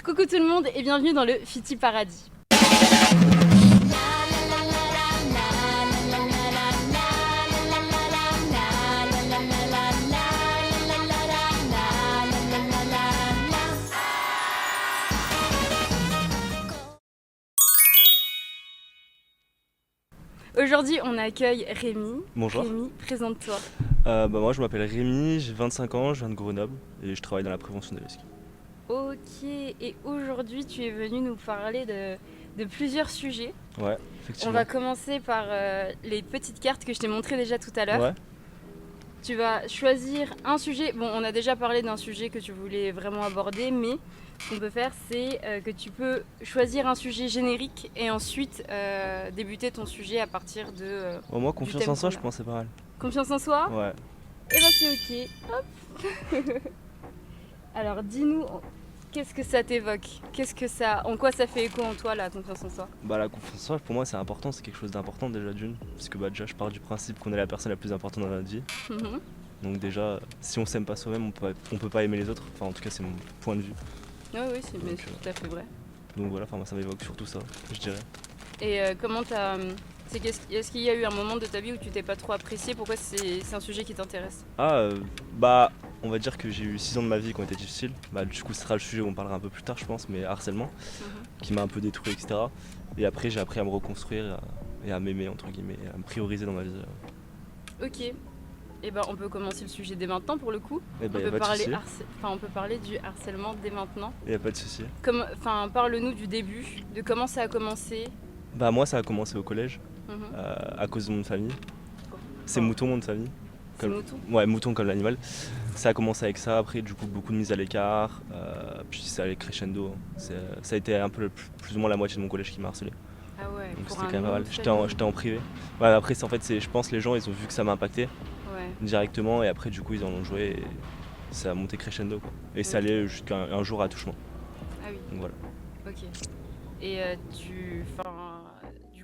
Coucou tout le monde et bienvenue dans le Fiti Paradis. Aujourd'hui, on accueille Rémi. Bonjour. Rémi, présente-toi. Moi je m'appelle Rémi, j'ai 25 ans, je viens de Grenoble et je travaille dans la prévention des risques. Ok, et aujourd'hui, tu es venu nous parler de plusieurs sujets. Ouais, On effectivement. va commencer par les petites cartes que je t'ai montrées déjà tout à l'heure. Ouais, Tu vas choisir un sujet. Bon, on a déjà parlé d'un sujet que tu voulais vraiment aborder, mais ce qu'on peut faire, c'est que tu peux choisir un sujet générique et ensuite débuter ton sujet à partir de. Au moins du confiance thème en soi, qu'on je a. pense que c'est pas mal. Confiance en soi? Ouais. Et ben c'est ok. Hop. Alors dis-nous, qu'est-ce que ça t'évoque? En quoi ça fait écho en toi la confiance en soi? La confiance en soi pour moi c'est important, c'est quelque chose d'important déjà d'une. Parce que déjà je pars du principe qu'on est la personne la plus importante dans notre vie. Mhm. Donc déjà si on s'aime pas soi-même on peut pas aimer les autres. Enfin en tout cas c'est mon point de vue. Oui, c'est Donc, tout à fait vrai. Donc voilà, moi ça m'évoque surtout ça, je dirais. Et comment t'as. Est-ce qu'il y a eu un moment de ta vie où tu t'es pas trop apprécié? Pourquoi c'est un sujet qui t'intéresse? On va dire que j'ai eu 6 ans de ma vie qui ont été difficiles. Du coup ce sera le sujet où on parlera un peu plus tard je pense, mais harcèlement, qui m'a un peu détruit, etc. Et après j'ai appris à me reconstruire et à m'aimer entre guillemets, et à me prioriser dans ma vie. Ok. Et ben on peut commencer le sujet dès maintenant pour le coup. Et bah y a pas de souci. On peut parler du harcèlement dès maintenant. Y a pas de souci. Parle-nous du début, de comment ça a commencé. Moi ça a commencé au collège, Mhm. à cause de mon nom de famille. C'est Oh. Mouton mon nom de famille. C'est mouton. Ouais, Mouton comme l'animal. Ça a commencé avec ça, après du coup beaucoup de mise à l'écart, puis ça allait crescendo. Ça a été un peu plus ou moins la moitié de mon collège qui m'a harcelé. Ah ouais, Donc pour c'était un quand même pas nom mal. de J'étais famille. en privé. Ouais, après je pense les gens ils ont vu que ça m'a impacté Ouais. directement et après du coup ils en ont joué et ça a monté crescendo quoi. Et ça Ok. allait jusqu'à un jour à attouchement. Ah oui, Donc voilà. ok. Et du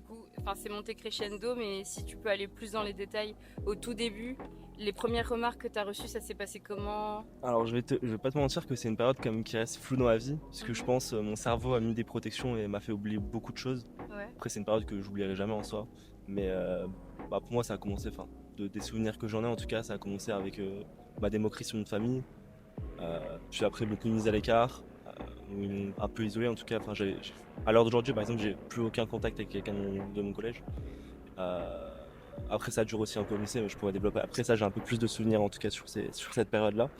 coup, c'est monté crescendo, mais si tu peux aller plus dans les détails, au tout début, les premières remarques que tu as reçues, ça s'est passé comment? Alors je vais pas te mentir que c'est une période quand même qui reste floue dans ma vie, parce que je pense mon cerveau a mis des protections et m'a fait oublier beaucoup de choses. Ouais. Après c'est une période que j'oublierai jamais en soi, mais pour moi ça a commencé, des souvenirs que j'en ai en tout cas, ça a commencé avec des moqueries sur une famille, puis après beaucoup de mise à l'écart, où ils m'ont un peu isolé en tout cas. À l'heure d'aujourd'hui par exemple j'ai plus aucun contact avec quelqu'un de mon collège. Après ça dure aussi un peu au lycée, mais je pourrais développer. Après ça j'ai un peu plus de souvenirs en tout cas sur cette période-là.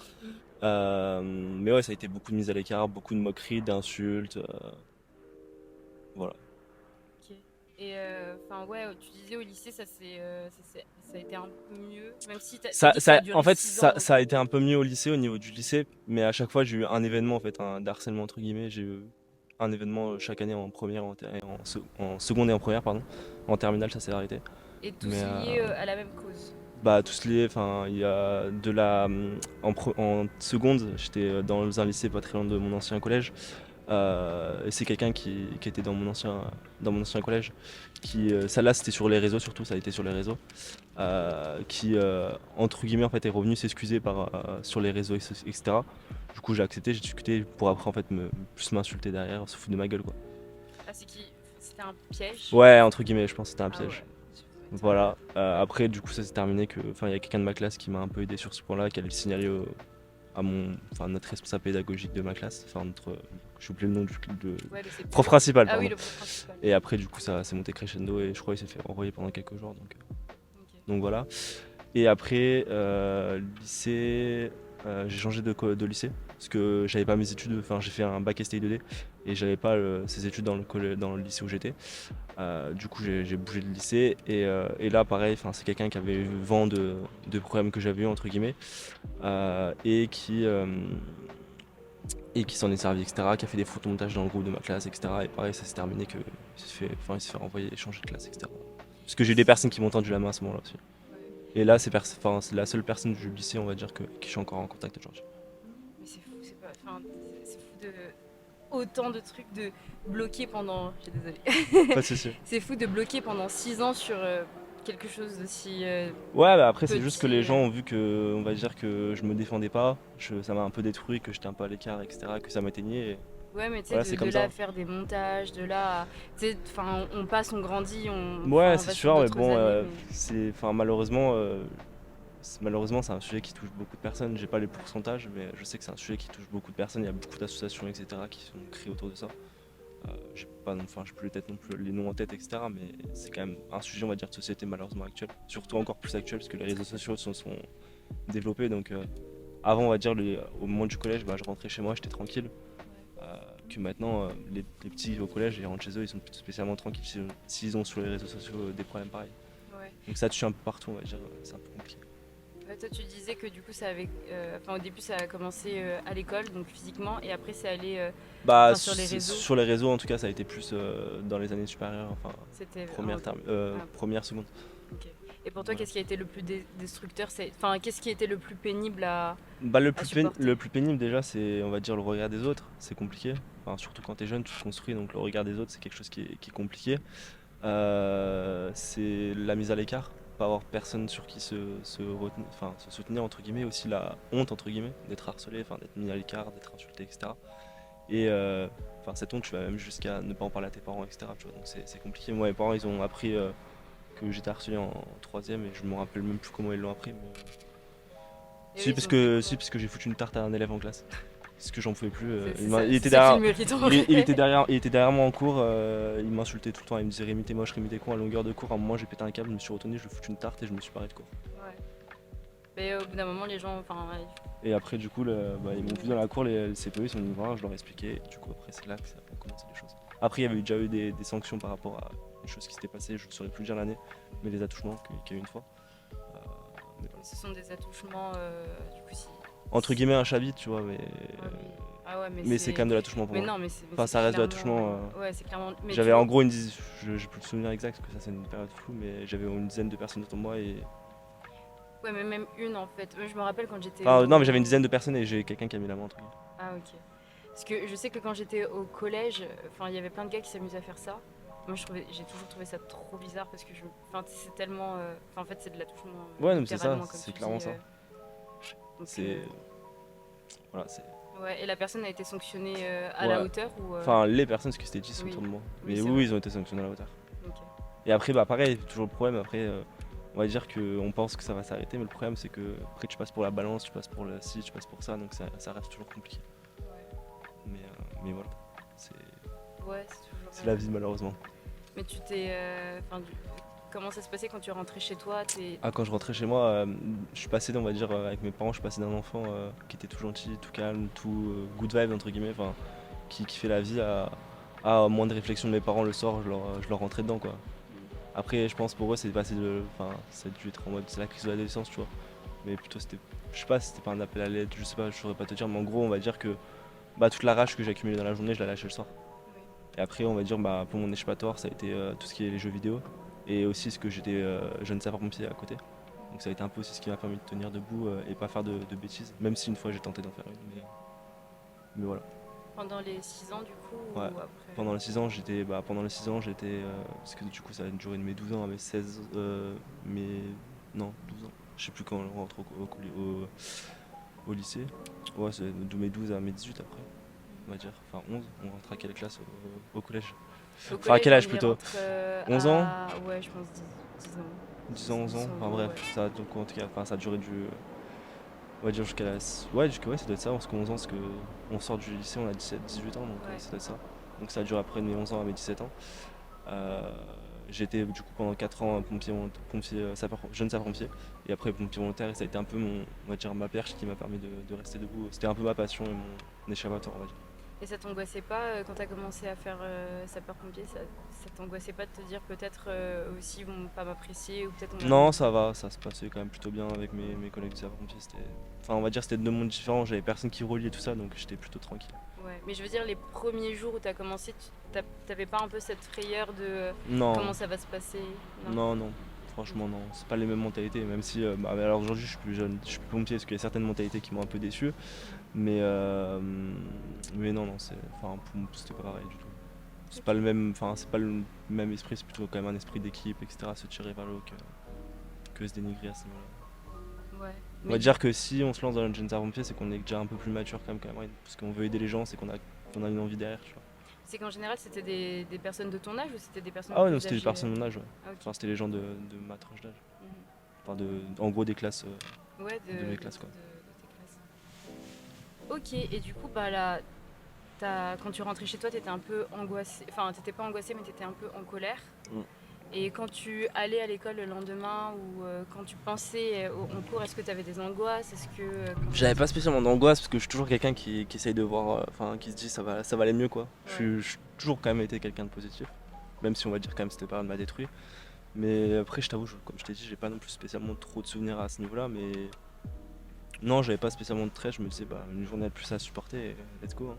Mais ouais, ça a été beaucoup de mise à l'écart, beaucoup de moqueries, d'insultes. Voilà. Ok. Et tu disais au lycée, ça a été un peu mieux, même si t'as dit que ça a duré 6 ans. Ça a été un peu mieux au lycée, au niveau du lycée, mais à chaque fois j'ai eu un événement en fait, un harcèlement entre guillemets. J'ai eu un événement chaque année en première, en seconde et en première, pardon. En terminale, ça s'est arrêté. Et tous Mais liés à la même cause. tous liés, il y a de la. En seconde, j'étais dans un lycée pas très loin de mon ancien collège. Et c'est quelqu'un qui était dans mon ancien collège. Ça là c'était sur les réseaux surtout, ça a été sur les réseaux. Qui entre guillemets en fait est revenu s'excuser sur les réseaux, etc. Du coup j'ai accepté, j'ai discuté pour après en fait plus m'insulter derrière, se foutre de ma gueule quoi. Ah, c'était un piège? Ouais, entre guillemets, je pense que c'était un Ah piège. ouais. Voilà. Après, du coup, ça s'est terminé il y a quelqu'un de ma classe qui m'a un peu aidé sur ce point-là, qui allait le signaler notre responsable pédagogique de ma classe. J'ai oublié le nom Ouais, le CP. prof principal, Ah pardon. oui, le prof principal. Et après, du coup, ça s'est monté crescendo et je crois qu'il s'est fait renvoyer pendant quelques jours. Donc voilà. Et après, lycée, j'ai changé de lycée parce que j'avais pas mes études. J'ai fait un bac STI 2D et j'avais pas ces études dans le lycée où j'étais. Du coup, j'ai bougé de lycée et là, pareil, c'est quelqu'un qui avait eu vent de problèmes que j'avais eu entre guillemets et qui s'en est servi, etc. Qui a fait des photomontages dans le groupe de ma classe, etc. Et pareil, ça s'est terminé que il s'est fait renvoyer et changer de classe, etc. Parce que j'ai eu des personnes qui m'ont tendu la main à ce moment-là aussi. Et là, c'est la seule personne du lycée, on va dire, qui je suis encore en contact aujourd'hui. Mais c'est fou, c'est fou de autant de trucs de bloquer pendant. Je suis désolée. Pas de souci. C'est fou de bloquer pendant 6 ans sur quelque chose d'aussi. Ouais, après, c'est juste que petit, les gens ont vu que, on va dire, que je me défendais pas, ça m'a un peu détruit, que j'étais un peu à l'écart, etc., que ça m'éteignait. Ouais, mais tu sais, Voilà, c'est de comme là ça. à faire des montages, de là à... Tu sais, enfin, on passe, on grandit, Ouais, on c'est va sur sûr, mais d'autres bon, années, mais... malheureusement, c'est un sujet qui touche beaucoup de personnes. J'ai pas les Ouais. pourcentages, mais je sais que c'est un sujet qui touche beaucoup de personnes. Il y a beaucoup d'associations, etc., qui sont créées autour de ça. J'ai pas, enfin, j'ai plus peut-être non plus les noms en tête, etc., mais c'est quand même un sujet, on va dire, de société malheureusement actuel. Surtout encore plus actuel, parce que les réseaux Très. sociaux sont développés. Donc, avant, on va dire, au moment du collège, bah, je rentrais chez moi, j'étais tranquille. Ouais. Que maintenant, les petits au collège, ils rentrent chez eux, ils sont plus spécialement tranquilles s'ils ont sur les réseaux sociaux des problèmes pareils. Ouais. Donc ça touche un peu partout, on va dire, c'est un peu compliqué. Ouais, toi, tu disais que du coup, ça avait... Enfin, au début, ça a commencé à l'école, donc physiquement, et après, c'est allé Bah, enfin, sur les réseaux. sur les réseaux, en tout cas, ça a été plus dans les années supérieures, enfin, C'était... première, ah, première, seconde. ok. Et pour toi, Voilà. qu'est-ce qui a été le plus destructeur Enfin, qu'est-ce qui a été le plus pénible Bah, à supporter? le plus pénible déjà, c'est, on va dire, le regard des autres, c'est compliqué. Enfin, surtout quand t'es jeune, tu te construis, donc le regard des autres, c'est quelque chose qui est compliqué. C'est la mise à l'écart, pas avoir personne sur qui enfin, se soutenir, entre guillemets, aussi la honte, entre guillemets, d'être harcelé, enfin, d'être mis à l'écart, d'être insulté, etc. Et enfin, cette honte, tu vas même jusqu'à ne pas en parler à tes parents, etc. Tu vois, donc c'est compliqué. Moi, mes parents, ils ont appris que j'étais harcelé en troisième et je me rappelle même plus comment ils l'ont appris. Mais... Et eux, ils ont fait quoi? Si, parce que j'ai foutu une tarte à un élève en classe. Parce que j'en pouvais plus. Il C'est était ça qui derrière, le mérite en vrai. il était derrière moi en cours. Il m'insultait tout le temps. Il me disait Rémi, t'es moche, Rémi, t'es con. À longueur de cours, à un moment, j'ai pété un câble, je me suis retourné, je lui ai foutu une tarte et je me suis barré de cours. Ouais. Mais au bout d'un moment, les gens, enfin, ouais, Et après, du coup, ils m'ont vu dans la cour, les CPE, ils sont venus me voir, je leur ai expliqué. Du coup, après, c'est là que ça a commencé les choses. Après, il y avait déjà eu des sanctions par rapport à une chose qui s'était passée, je ne saurais plus dire l'année, mais les attouchements qu'il y a eu une fois. Mais voilà. ce sont des attouchements, du coup, si... Entre guillemets, un chavit, tu vois, Ouais, ah ouais, mais c'est quand même de l'attouchement pour Mais moi. non, mais Enfin, c'est ça reste de clairement... l'attouchement. Ouais, c'est clairement... Mais tu J'avais en vois... gros j'ai plus de souvenirs exacts parce que ça c'est une période floue, mais j'avais une dizaine de personnes autour de moi et. Ouais, mais même une, en fait. Moi, je me rappelle quand j'étais Enfin, non, mais j'avais une au... dizaine de personnes et j'ai quelqu'un qui a mis la main entre guillemets. Ah, ok. Parce que je sais que quand j'étais au collège, enfin, il y avait plein de gars qui s'amusaient à faire ça. Moi, j'ai toujours trouvé ça trop bizarre parce que enfin, c'est tellement... Enfin, en fait, c'est de l'attouchement, Ouais, non, mais c'est ça, littéralement, comme c'est tu clairement dis. ça. Donc, C'est. Voilà, c'est. ouais, et la personne a été sanctionnée à la Ouais. hauteur ou... Enfin, les personnes, parce que c'était 10 Oui, autour de moi. oui, Mais c'est oui, vrai. ils ont été sanctionnés à la hauteur. Ok. Et après, bah pareil, toujours le problème. Après, on va dire qu'on pense que ça va s'arrêter, mais le problème c'est que après tu passes pour la balance, tu passes pour le ci, tu passes pour ça, donc ça reste toujours compliqué. Ouais, Mais voilà, c'est ouais, c'est toujours... c'est la vie malheureusement. Mais tu t'es... Enfin, comment ça se passait quand tu rentrais chez toi? Ah, quand je rentrais chez moi, je suis passé, on va dire, avec mes parents, je suis passé d'un enfant qui était tout gentil, tout calme, tout good vibe entre guillemets, enfin, qui fait la vie à moins de réflexion de mes parents le soir, je leur rentrais dedans quoi. Après, je pense pour eux, c'est passé de. Enfin, ça a dû être en mode, c'est la crise de l'adolescence, tu vois. Mais plutôt, c'était. Je sais pas si c'était pas un appel à l'aide, je sais pas, je saurais pas te dire, mais en gros, on va dire que bah, toute la rage que j'ai accumulée dans la journée, je la lâchais le soir. Oui. Et après, on va dire, bah, pour mon échappatoire, ça a été tout ce qui est les jeux vidéo. Et aussi ce que j'étais jeune sapeur-pompier à côté. Donc ça a été un peu aussi ce qui m'a permis de tenir debout et pas faire de bêtises. Même si une fois j'ai tenté d'en faire une. Mais voilà. Pendant les 6 ans, du coup, Ouais. ou après? Pendant les 6 ans, pendant les 6 ans, j'étais. Parce que du coup, ça a duré de mes 12 ans à mes 16. Non, 12 ans. Je sais plus quand on rentre au lycée. Ouais, c'est de mes 12 à mes 18 après, on va dire. Enfin, 11. On rentre à quelle classe au collège? Au Enfin, à collège, quel âge on y plutôt? rentre 11 ans? Ouais, je pense 10 ans. 10 ans, 11 ans? Enfin, bref, Ouais. donc, en tout cas, enfin, ça a duré on va dire jusqu'à la. Ouais, ça doit être ça, parce que 11 ans, parce que on sort du lycée, on a 17, 18 ans, donc Ouais. ça doit être ça. Donc ça a duré après de mes 11 ans à mes 17 ans. J'ai été du coup pendant 4 ans jeune sapeur-pompier, et après pompier volontaire, et ça a été un peu on va dire ma perche qui m'a permis de rester debout. C'était un peu ma passion et mon échappatoire, on va dire. Et ça t'angoissait pas quand t'as commencé à faire sapeur-pompier, ça t'angoissait pas de te dire peut-être aussi ils vont pas m'apprécier ou peut-être on va Non, ça va, ça se passait quand même plutôt bien avec mes collègues de sapeur-pompier. Enfin, on va dire c'était deux mondes différents, j'avais personne qui reliait tout ça, donc j'étais plutôt tranquille. Ouais, mais je veux dire les premiers jours où t'as commencé, t'avais pas un peu cette frayeur de Non, comment ça va se passer? non, franchement non, c'est pas les mêmes mentalités, même si alors aujourd'hui je suis plus jeune, je suis plus pompier parce qu'il y a certaines mentalités qui m'ont un peu déçu, mais non, enfin pour moi c'était pas pareil du tout. C'est pas le même, enfin c'est pas le même esprit, c'est plutôt quand même un esprit d'équipe, etc. Se tirer vers le haut que se dénigrer à ce niveau-là. Ouais. On va dire que si on se lance dans le jeune sapeur-pompier, c'est qu'on est déjà un peu plus mature quand même, parce qu'on veut aider les gens, c'est qu'on a qu'on a une envie derrière, tu vois. C'est qu'en général, c'était des personnes de ton âge ou c'était des personnes Ah ouais, plus non, c'était des âgées? personnes de mon âge, ouais. Ah, ok. Enfin, c'était les gens de ma tranche d'âge. Mhm. Enfin, en gros, des classes Ouais, de mes classes, quoi. de tes classes. Ok, et du coup, bah là, quand tu rentrais chez toi, t'étais un peu angoissée. Enfin, t'étais pas angoissée, mais t'étais un peu en colère. Mm. Et quand tu allais à l'école le lendemain ou quand tu pensais en cours, est-ce que tu avais des angoisses? Est-ce que J'avais pas spécialement d'angoisse parce que je suis toujours quelqu'un qui essaye de voir, enfin qui se dit ça va aller mieux quoi. Ouais. Je suis toujours quand même été quelqu'un de positif, même si on va dire quand même cette période m'a détruit. Mais après je t'avoue, comme je t'ai dit, j'ai pas non plus spécialement trop de souvenirs à ce niveau-là, mais non j'avais pas spécialement de trait, je me disais bah une journée de plus à supporter, et let's go. Hein.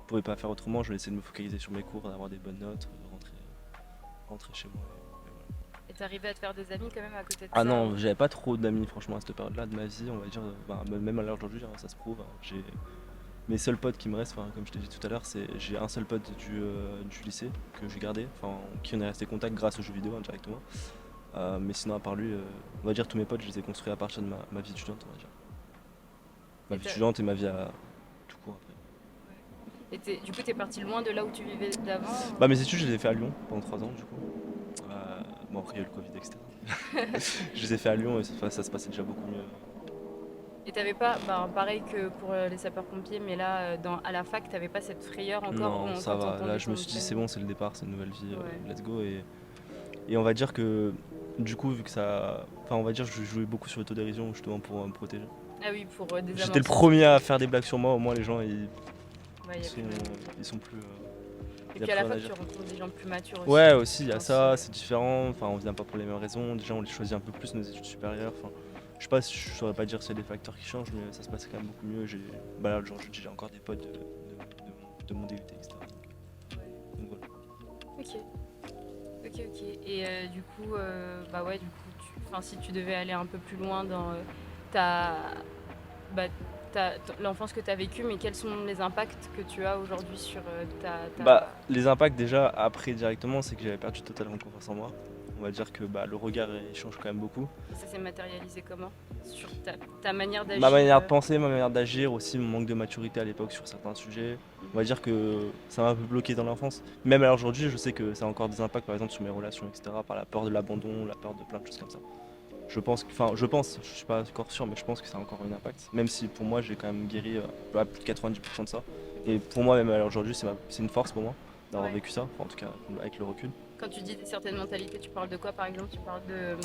Je pouvais pas faire autrement, je vais essayer de me focaliser sur mes cours, d'avoir des bonnes notes, rentrer chez moi. Et voilà. Et t'arrivais à te faire des amis quand même à côté de Ah ça? non, j'avais pas trop d'amis franchement à cette période-là de ma vie, on va dire, bah, même à l'heure d'aujourd'hui, hein, ça se prouve. Hein. J'ai mes seuls potes qui me restent, comme je t'ai dit tout à l'heure, j'ai un seul pote du lycée que j'ai gardé, qui on est resté contact grâce aux jeux vidéo indirectement. Mais sinon à part lui, on va dire tous mes potes, je les ai construits à partir de ma vie étudiante, on va dire. Ma Et vie étudiante et ma vie à tout court après. Et du coup, t'es parti loin de là où tu vivais d'avant? Bah mes études je les ai fait à Lyon pendant 3 ans du coup. Bon après il y a eu le Covid etc. Je les ai fait à Lyon et ça se passait déjà beaucoup mieux. Et t'avais pas, bah, pareil que pour les sapeurs-pompiers, mais là, à la fac, t'avais pas cette frayeur encore Non, ça quand va. t'entendais Là, je ton me suis dit, c'est bon, c'est le départ, c'est une nouvelle vie, Ouais. let's go. Et on va dire que, du coup, vu que ça. Enfin, on va dire que je jouais beaucoup sur l'autodérision, justement, pour me protéger. Ah oui, pour J'étais le désamorcer un petit premier peu. à faire des blagues sur moi, au moins les gens, Ouais, y a sont, plus... ils sont plus. Et Il y a puis à plus la rien à fac, tu dire. rencontres des gens plus matures aussi. Ouais, aussi, il y a Pense, ça, c'est différent. Enfin, on vient pas pour les mêmes raisons. Déjà, on les choisit un peu plus, nos études supérieures. Enfin, je sais pas, je saurais pas dire s'il y a des facteurs qui changent, mais ça se passe quand même beaucoup mieux. Bah là, genre, j'ai encore des potes de mon DUT, etc. Donc voilà. Ok, ok. Et du coup, bah ouais, du coup, si tu devais aller un peu plus loin dans ta, bah, l'enfance que tu as vécue, mais quels sont les impacts que tu as aujourd'hui sur Bah, les impacts déjà après directement, c'est que j'avais perdu totalement confiance en moi. On va dire que bah, le regard il change quand même beaucoup. Et ça s'est matérialisé comment? Sur ta manière d'agir? Ma manière de penser, ma manière d'agir, aussi mon manque de maturité à l'époque sur certains sujets. On va dire que ça m'a un peu bloqué dans l'enfance. Même à aujourd'hui, je sais que ça a encore des impacts par exemple sur mes relations, etc. Par la peur de l'abandon, la peur de plein de choses comme ça. Je suis pas encore sûr, mais je pense que ça a encore un impact. Même si pour moi, j'ai quand même guéri à plus de 90% de ça. Et pour moi, même à l'heure d'aujourd'hui, c'est une force pour moi d'avoir Ouais. vécu ça, enfin, en tout cas avec le recul. Quand tu dis certaines mentalités, tu parles de quoi par exemple? Tu parles de,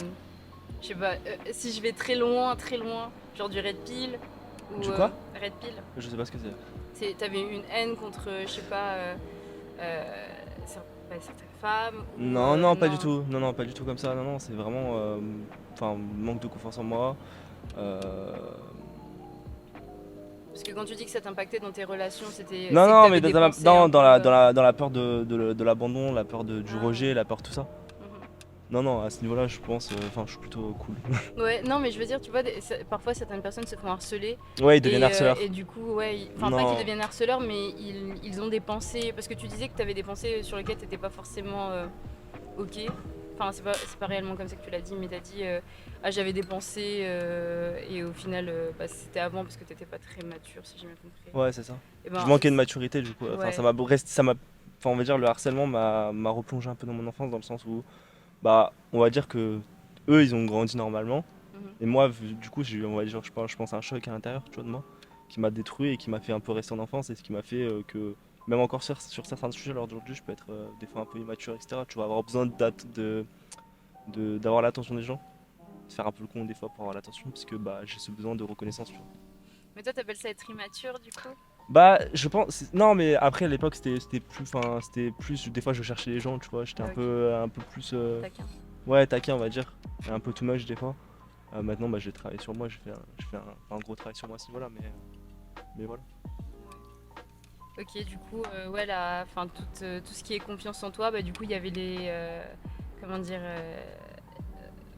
je sais pas, si je vais très loin, genre du red pill ou Du quoi? red pill. Je sais pas ce que c'est. T'avais une haine contre, je sais pas, certaines femmes ou Non, non, pas du non. tout. Non, non, pas du tout comme ça. Non, non, c'est vraiment, manque de confiance en moi. Euh, Parce que quand tu dis que ça t'impactait dans tes relations, Non, c'est que non, mais t'avais des pensées un peu. dans la peur de l'abandon, la peur du Ah. rejet, la peur de tout ça. Mhm. Non, non, à ce niveau-là, je pense, je suis plutôt cool. Ouais, non, mais je veux dire, tu vois, parfois certaines personnes se font harceler. Ouais, ils deviennent harceleurs. Et du coup, ouais, enfin, pas Non. qu'ils deviennent harceleurs, mais ils ont des pensées. Parce que tu disais que tu avais des pensées sur lesquelles tu n'étais pas forcément ok. Enfin, c'est pas réellement comme ça que tu l'as dit, mais tu as dit ah, j'avais des pensées, et au final, bah, c'était avant parce que tu n'étais pas très mature, si j'ai bien compris. Ouais, c'est ça. Et ben, Je manquais de maturité, du coup. Enfin, ouais. on va dire, le harcèlement m'a replongé un peu dans mon enfance, dans le sens où, bah, on va dire que eux, ils ont grandi normalement. Mhm. Et moi, du coup, j'ai eu, on va dire, je pense, un choc à l'intérieur, tu vois, de moi, qui m'a détruit et qui m'a fait un peu rester en enfance, et ce qui m'a fait que, même encore sur certains sujets, lors d'aujourd'hui, je peux être des fois un peu immature, etc. Tu vas avoir besoin d'avoir l'attention des gens, de faire un peu le con des fois pour avoir l'attention, parce que bah, j'ai ce besoin de reconnaissance, tu vois. Mais toi, t'appelles ça être immature, du coup? Bah, je pense. Non, mais après, à l'époque, c'était plus. Des fois, je cherchais les gens, tu vois. J'étais Ah, ok. un peu plus. Taquin. Ouais, taquin, on va dire. Et un peu too much, des fois. Maintenant, bah, j'ai travaillé sur moi. J'ai fait un gros travail sur moi à ce niveau-là, mais voilà. Ok, du coup, ouais, enfin, tout ce qui est confiance en toi, bah, du coup, il y avait comment dire,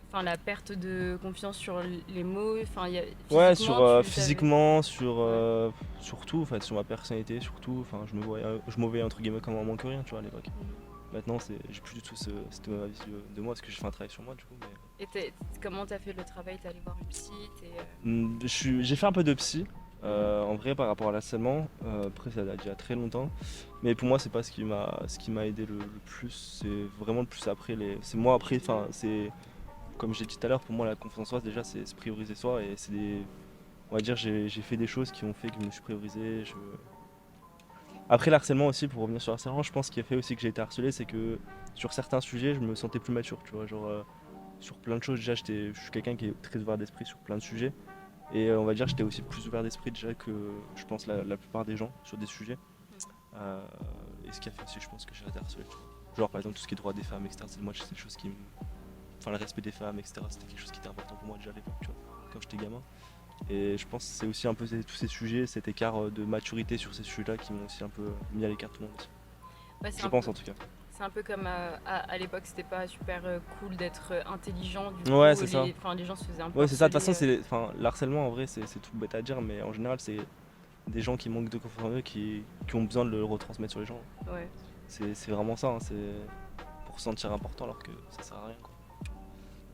enfin, la perte de confiance sur les mots, enfin, Ouais, physiquement, physiquement, Ouais. sur tout, en fait, sur ma personnalité, surtout. Enfin, je me voyais entre guillemets comme un moins que rien, tu vois, à l'époque. Mhm. Maintenant, j'ai plus du tout cette mauvaise vie de moi, parce que j'ai fait un travail sur moi, du coup. Mais... Et comment t'as fait le travail? T'es allé voir une psy? J'ai fait un peu de psy. En vrai, par rapport à l'harcèlement, après ça date déjà très longtemps, mais pour moi c'est pas ce qui m'a aidé le plus, c'est vraiment le plus après c'est moi après, enfin c'est comme j'ai dit tout à l'heure, pour moi la confiance en soi déjà c'est se prioriser soi et c'est des, on va dire j'ai fait des choses qui ont fait que je me suis priorisé. Après l'harcèlement aussi, pour revenir sur le harcèlement, je pense qu'il a fait aussi que j'ai été harcelé, c'est que sur certains sujets je me sentais plus mature, tu vois, genre sur plein de choses déjà je suis quelqu'un qui est très ouvert d'esprit sur plein de sujets. Et on va dire que j'étais aussi plus ouvert d'esprit déjà que je pense la plupart des gens sur des sujets. Euh, et ce qui a fait aussi, je pense que j'ai été harcelé. Tu vois. Genre par exemple tout ce qui est droit des femmes, etc. C'est moi, c'est des choses qui me... Enfin le respect des femmes, etc. C'était quelque chose qui était important pour moi déjà à l'époque, tu vois, quand j'étais gamin. Et je pense que c'est aussi un peu tous ces sujets, cet écart de maturité sur ces sujets-là qui m'ont aussi un peu mis à l'écart tout le monde. Ouais, Je pense en tout cas. c'est un peu comme à l'époque, c'était pas super cool d'être intelligent, du Ouais, coup, c'est ça. les gens se faisaient un peu Ouais, c'est ça. De toute harceler. façon, enfin, l'harcèlement en vrai, c'est tout bête à dire, mais en général, c'est des gens qui manquent de confiance en eux qui ont besoin de le retransmettre sur les gens. Ouais. C'est vraiment ça, hein, c'est pour se sentir important alors que ça sert à rien, quoi.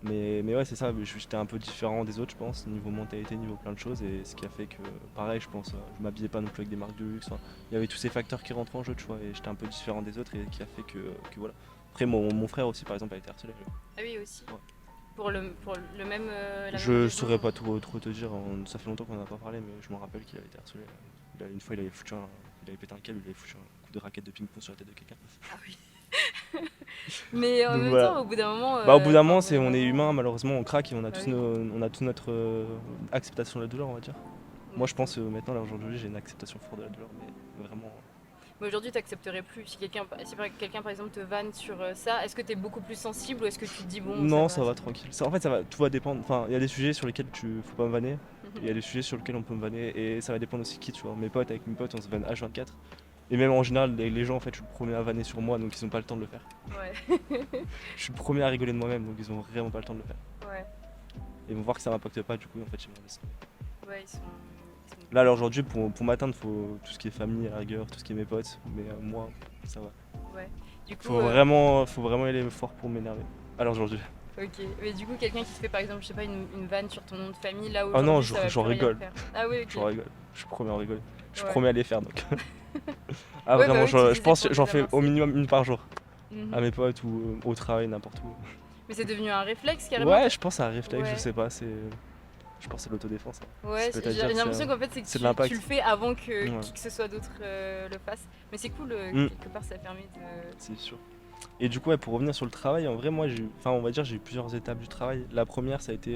Mais ouais, c'est ça, j'étais un peu différent des autres, je pense, niveau mentalité, niveau plein de choses, et ce qui a fait que, pareil, je pense, je m'habillais pas non plus avec des marques de luxe. Enfin, il y avait tous ces facteurs qui rentrent en jeu, tu vois, et j'étais un peu différent des autres, et qui a fait que voilà. Après, mon frère aussi, par exemple, a été harcelé. Ah oui, aussi. Ouais. Pour le même, la même Je raison. saurais pas trop te dire, ça fait longtemps qu'on en a pas parlé, mais je me rappelle qu'il avait été harcelé. Une fois, il avait pété un câble, il avait foutu un coup de raquette de ping-pong sur la tête de quelqu'un. Ah oui. Mais en Donc même voilà. temps, au bout d'un moment. Bah, au bout d'un moment, Enfin, on est vraiment, humain, malheureusement, on craque et on a bah tous oui, on a toute notre acceptation de la douleur, on va dire. Moi, je exactement. pense maintenant, là, aujourd'hui, j'ai une acceptation forte de la douleur, mais vraiment. Mais aujourd'hui, t'accepterais plus. Si quelqu'un, par exemple, te vanne sur ça, est-ce que t'es beaucoup plus sensible ou est-ce que tu te dis, bon, ça Non, va, ça va c'est bon. tranquille. En fait, tout va dépendre. Enfin, il y a des sujets sur lesquels faut pas me vanner. Il y a des sujets sur lesquels on peut me vanner et ça va dépendre aussi qui, tu vois. Avec mes potes, on se vanne H24. Et même en général, les gens, en fait, je suis le premier à vanner sur moi, donc ils ont pas le temps de le faire. Ouais. Je suis le premier à rigoler de moi-même, donc ils ont vraiment pas le temps de le faire. Ouais. Et ils vont voir que ça m'impacte pas, du coup, en fait, ils m'en laissent. Ouais, Là, alors, aujourd'hui, pour m'atteindre, faut tout ce qui est famille, à la rigueur, tout ce qui est mes potes. Mais moi, ça va. Ouais. Du coup, Faut vraiment aller fort pour m'énerver. Alors aujourd'hui. ok. Mais du coup, quelqu'un qui te fait, par exemple, je sais pas, une vanne sur ton nom de famille, là Oh non, aujourd'hui, ça va j'en plus rien rigole. faire. Ah oui, J'en ok. rigole. Je suis premier à en rigoler. Je suis Ouais. premier à les faire donc. Ah Ouais, bah vraiment, oui, tu je disais pense pour que j'en fais au désamorcer. minimum une par jour. À Mhm. mes potes ou au travail, n'importe où. Mais c'est devenu un réflexe carrément. Ouais, je pense à un réflexe, je Ouais. sais pas, je pense à l'autodéfense, hein. Ouais, C'est peut-être à j'ai dire, l'impression qu'en fait, c'est que c'est de tu le l'impact. fais avant que Ouais. qui que ce soit d'autre le fasse. Mais c'est cool, Mm, quelque part, ça permet de. c'est sûr. Et du coup, ouais, pour revenir sur le travail, en vrai, moi, enfin, on va dire, j'ai eu plusieurs étapes du travail. La première, ça a été,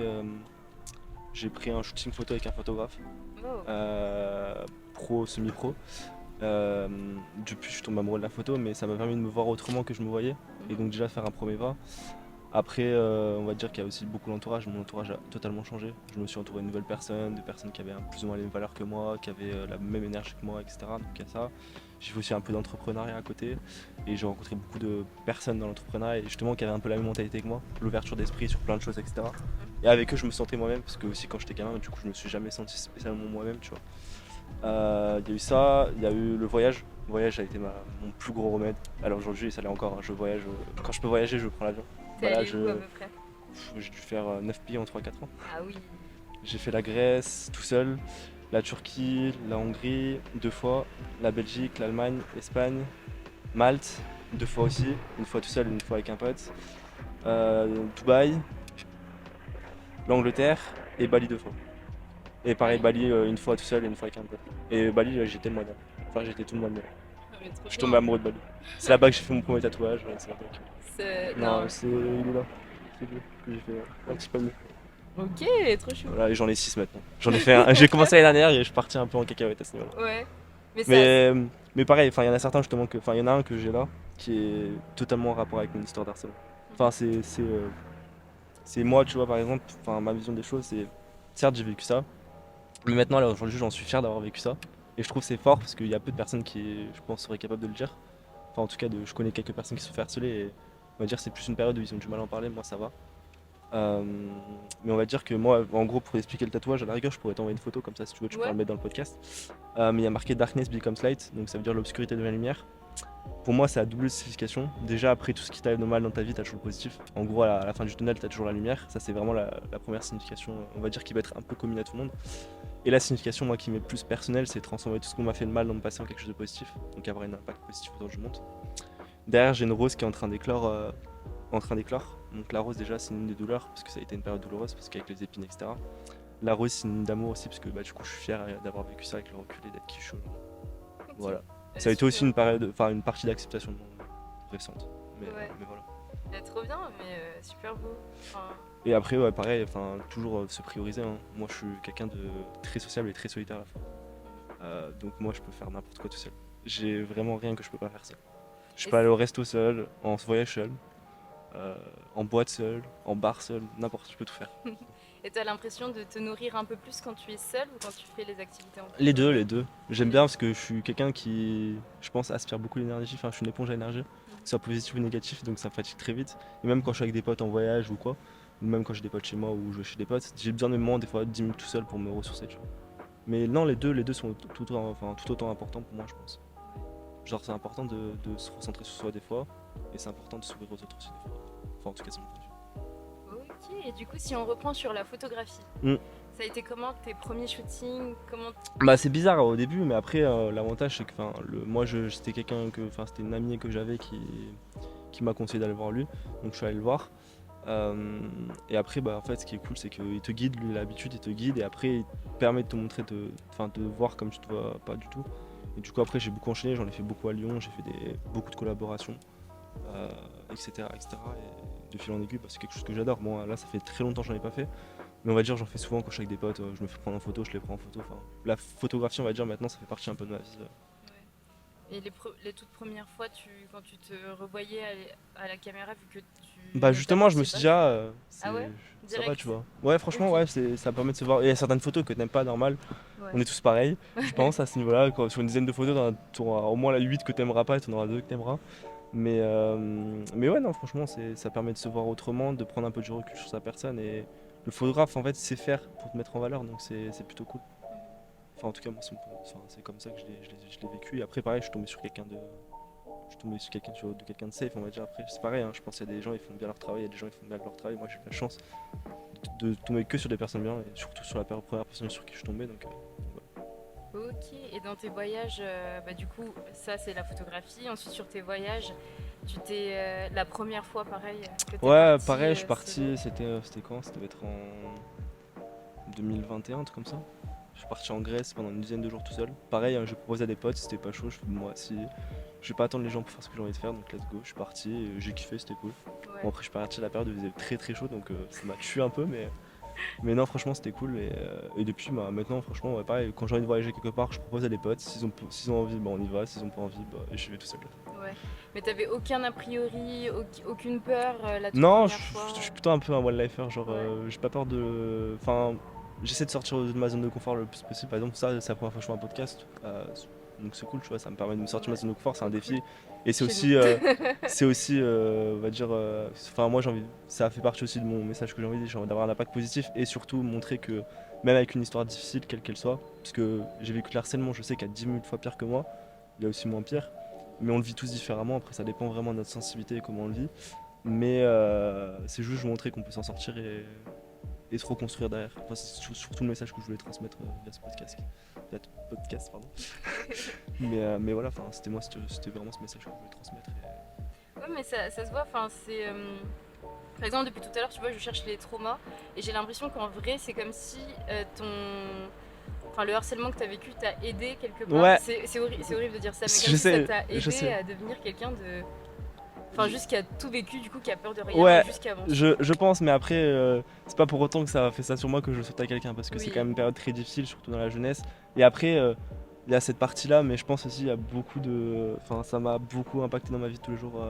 j'ai pris un shooting photo avec un photographe, Oh. euh, pro, semi-pro. Euh, Depuis, je suis tombé amoureux de la photo, mais ça m'a permis de me voir autrement que je me voyais, et Mhm. donc déjà faire un premier pas. Après, on va dire qu'il y a aussi beaucoup l'entourage. Mon entourage a totalement changé. Je me suis entouré de nouvelles personnes, de personnes qui avaient plus ou moins les mêmes valeurs que moi, qui avaient la même énergie que moi, etc. Donc il y a ça. J'ai fait aussi un peu d'entrepreneuriat à côté et j'ai rencontré beaucoup de personnes dans l'entrepreneuriat et justement qui avaient un peu la même mentalité que moi, l'ouverture d'esprit sur plein de choses, etc. Et avec eux, je me sentais moi-même parce que aussi quand j'étais gamin, du coup, je me suis jamais senti spécialement moi-même, tu vois. Il y a eu ça, il y a eu le voyage. Le voyage a été mon plus gros remède. Alors aujourd'hui, ça l'est encore, hein. Je voyage. Quand je peux voyager, je prends l'avion. T'es Bah là, allé où à peu près? j'ai dû faire 9 pays en 3-4 ans. Ah oui. J'ai fait la Grèce tout seul, la Turquie, la Hongrie 2 fois, la Belgique, l'Allemagne, l'Espagne, Malte 2 fois aussi, une fois tout seul, une fois avec un pote, Dubaï, l'Angleterre et Bali 2 fois. Et pareil, Ouais. Bali une fois tout seul et une fois avec un pote. Et Bali, j'étais le mois dernier. Enfin, j'étais tout le mois de mai. Ah, mais trop Je suis bien. tombé amoureux de Bali. C'est là-bas que j'ai fait mon premier tatouage. Ouais, c'est là-bas Non. Non, il est là. C'est lui que j'ai fait un petit palmier. Ok, trop chou. Voilà, et j'en ai 6 maintenant. J'en ai fait un. J'ai commencé l'année dernière et je suis parti un peu en cacahuète à ce niveau-là. Ouais. Mais ça. Mais, mais pareil, enfin, il y en a certains justement que. Enfin, il y en a un que j'ai là qui est totalement en rapport avec mon histoire d'harcèlement. Enfin, c'est moi, tu vois, par exemple, enfin, ma vision des choses, c'est. Certes, j'ai vécu ça, mais maintenant, là, aujourd'hui, j'en suis fier d'avoir vécu ça. Et je trouve que c'est fort parce qu'il y a peu de personnes qui, je pense, seraient capables de le dire. Enfin, en tout cas, je connais quelques personnes qui se sont fait harceler et on va dire que c'est plus une période où ils ont du mal à en parler. Moi, ça va. Euh, mais on va dire que moi, en gros, pour expliquer le tatouage, à la rigueur, je pourrais t'envoyer une photo comme ça si tu veux, tu pourras Ouais. le mettre dans le podcast. Mais il y a marqué Darkness becomes light, donc ça veut dire l'obscurité devient lumière. Pour moi, c'est à double signification. Déjà, après tout ce qui t'arrive de mal dans ta vie, t'as toujours le positif. En gros, à la fin du tunnel, t'as toujours la lumière. Ça, c'est vraiment la première signification, on va dire, qui va être un peu commune à tout le monde. Et la signification, moi, qui m'est plus personnelle, c'est transformer tout ce qu'on m'a fait de mal dans mon passé en quelque chose de positif, donc avoir un impact positif autour du monde. Derrière, j'ai une rose qui est en train d'éclore. Donc la rose, déjà, c'est une des douleurs, parce que ça a été une période douloureuse, parce qu'avec les épines, etc. La rose, c'est une d'amour aussi, parce que du coup, je suis fier d'avoir vécu ça avec le recul et d'être qui je suis aujourd'hui. Ok. Voilà. Ça a été aussi Super. une partie d'acceptation de mon récente. Ouais. Mais voilà. Trop bien, mais super beau. Enfin, Et après, ouais, pareil, toujours se prioriser, hein. Moi, je suis quelqu'un de très sociable et très solitaire à la fois. Donc moi, je peux faire n'importe quoi tout seul. J'ai vraiment rien que je peux pas faire seul. Je et peux aller au resto seul, en voyage seul, euh, en boîte seul, en bar seul, n'importe, je peux tout faire. et t'as l'impression de te nourrir un peu plus quand tu es seul ou quand tu fais les activités en groupe? Les deux, les deux. J'aime Les bien deux. parce que je suis quelqu'un qui, je pense, aspire beaucoup l'énergie. Enfin, je suis une éponge à énergie, que ce soit positif ou négatif, donc ça me fatigue très vite. Et même quand je suis avec des potes en voyage ou quoi, ou même quand j'ai des potes chez moi ou je vais chez des potes, j'ai besoin de moments, des fois 10 minutes tout seul pour me ressourcer, tu vois. Mais non, les deux sont tout autant importants pour moi, je pense. Genre, c'est important de se recentrer sur soi des fois, et c'est important de s'ouvrir aux autres aussi des fois. Enfin, en tout cas, c'est mon point de Ok, et du coup, si on reprend sur la photographie, vue. ça a été comment tes premiers shootings? Comment... Bah c'est bizarre au début, mais après l'avantage c'est que moi c'était c'était une amie que j'avais qui m'a conseillé d'aller voir lui, donc je suis allé le voir. Et après en fait ce qui est cool c'est qu'il te guide, lui il a l'habitude, il te guide et après il te permet de te montrer, de voir comme tu te vois pas du tout. Et du coup après j'ai beaucoup enchaîné, j'en ai fait beaucoup à Lyon, j'ai fait beaucoup de collaborations, etc., etc. Et de fil en aiguille, c'est quelque chose que j'adore. Bon là ça fait très longtemps que j'en ai pas fait. Mais on va dire, j'en fais souvent quand je suis avec des potes, je me fais prendre en photo, je les prends en photo. Enfin, la photographie, on va dire, maintenant, ça fait partie un peu de ma vie. Ouais. Et les toutes premières fois, quand tu te revoyais à la caméra, vu que tu Bah, ne justement, je me t'appréciais suis pas, dit, ah ouais? ça va, Direct? tu vois. Ouais, franchement, Ok. ouais, ça permet de se voir. Il y a certaines photos que t'aimes pas, normal. Ouais. On est tous pareils, je pense, à ce niveau-là. Sur une dizaine de photos, t'en auras au moins la 8 que t'aimeras pas et t'en auras 2 que t'aimeras. Mais ouais, non, franchement, ça permet de se voir autrement, de prendre un peu du recul sur sa personne. Et le photographe, en fait, sait faire pour te mettre en valeur, donc c'est plutôt cool. Enfin, en tout cas, moi, c'est comme ça que je l'ai vécu. Et après, pareil, je suis tombé sur quelqu'un de safe, on va dire. Après, c'est pareil, hein, je pense qu'il y a des gens, ils font bien leur travail, il y a des gens, ils font mal leur travail. Moi, j'ai eu la chance de tomber que sur des personnes bien, et surtout sur la première personne sur qui je suis tombé. Donc, voilà. Ok. Et dans tes voyages, du coup, ça c'est la photographie. Ensuite, sur tes voyages, la première fois, pareil, que t'es Ouais, parti pareil, je suis solo. parti, c'était quand? Ça devait être en 2021, un truc comme ça. Je suis parti en Grèce pendant une dizaine de jours tout seul. Pareil, hein, je proposais à des potes, c'était pas chaud. Moi, si je vais pas attendre les gens pour faire ce que j'ai envie de faire, donc let's go. Je suis parti, j'ai kiffé, c'était cool. Ouais. Bon, après, je suis parti à la période où il faisait très très chaud, donc ça m'a tué un peu, mais non, franchement, c'était cool. Et depuis, maintenant, franchement, ouais, pareil, quand j'ai envie de voyager quelque part, je propose à des potes. S'ils ont envie, on y va. S'ils ont pas envie, j'y vais tout seul. Ouais. Mais t'avais aucun a priori, aucune peur la toute Non, première fois. je suis plutôt un peu un one-lifer, genre Ouais. j'ai pas peur de. Enfin, j'essaie de sortir de ma zone de confort le plus possible. Par exemple, ça, c'est la première fois que je fais un podcast. Donc c'est cool, tu vois, ça me permet de me sortir de ma Ouais. zone de confort, c'est un Trop cool. défi. Et Chez nous. c'est aussi, on va dire, enfin, moi j'ai envie, ça fait partie aussi de mon message que j'ai envie d'avoir un impact positif et surtout montrer que même avec une histoire difficile, quelle qu'elle soit, parce que j'ai vécu le harcèlement, je sais qu'il y a 10 000 fois pire que moi, il y a aussi moins pire, mais on le vit tous différemment, après ça dépend vraiment de notre sensibilité et comment on le vit. Mais c'est juste montrer qu'on peut s'en sortir et se reconstruire derrière. Enfin, c'est surtout le message que je voulais transmettre via ce podcast. Pardon. Mais voilà, c'était vraiment ce message que je voulais transmettre. Ouais, mais ça se voit. Enfin, par exemple, depuis tout à l'heure, tu vois, je cherche les traumas et j'ai l'impression qu'en vrai, c'est comme si le harcèlement que tu as vécu t'a aidé quelque part. Ouais, C'est horrible de dire ça, mais comme je si ça sais, t'a je aidé sais. à devenir quelqu'un de. Enfin, juste qui a tout vécu, du coup, qui a peur de rien et Ouais, juste qui avance. je pense, mais après, c'est pas pour autant que ça a fait ça sur moi que je saute à quelqu'un, parce que c'est quand Oui, même une période très difficile, surtout dans la jeunesse. Et après, il y a cette partie-là, mais je pense aussi il y a beaucoup de. Enfin, ça m'a beaucoup impacté dans ma vie de tous les jours,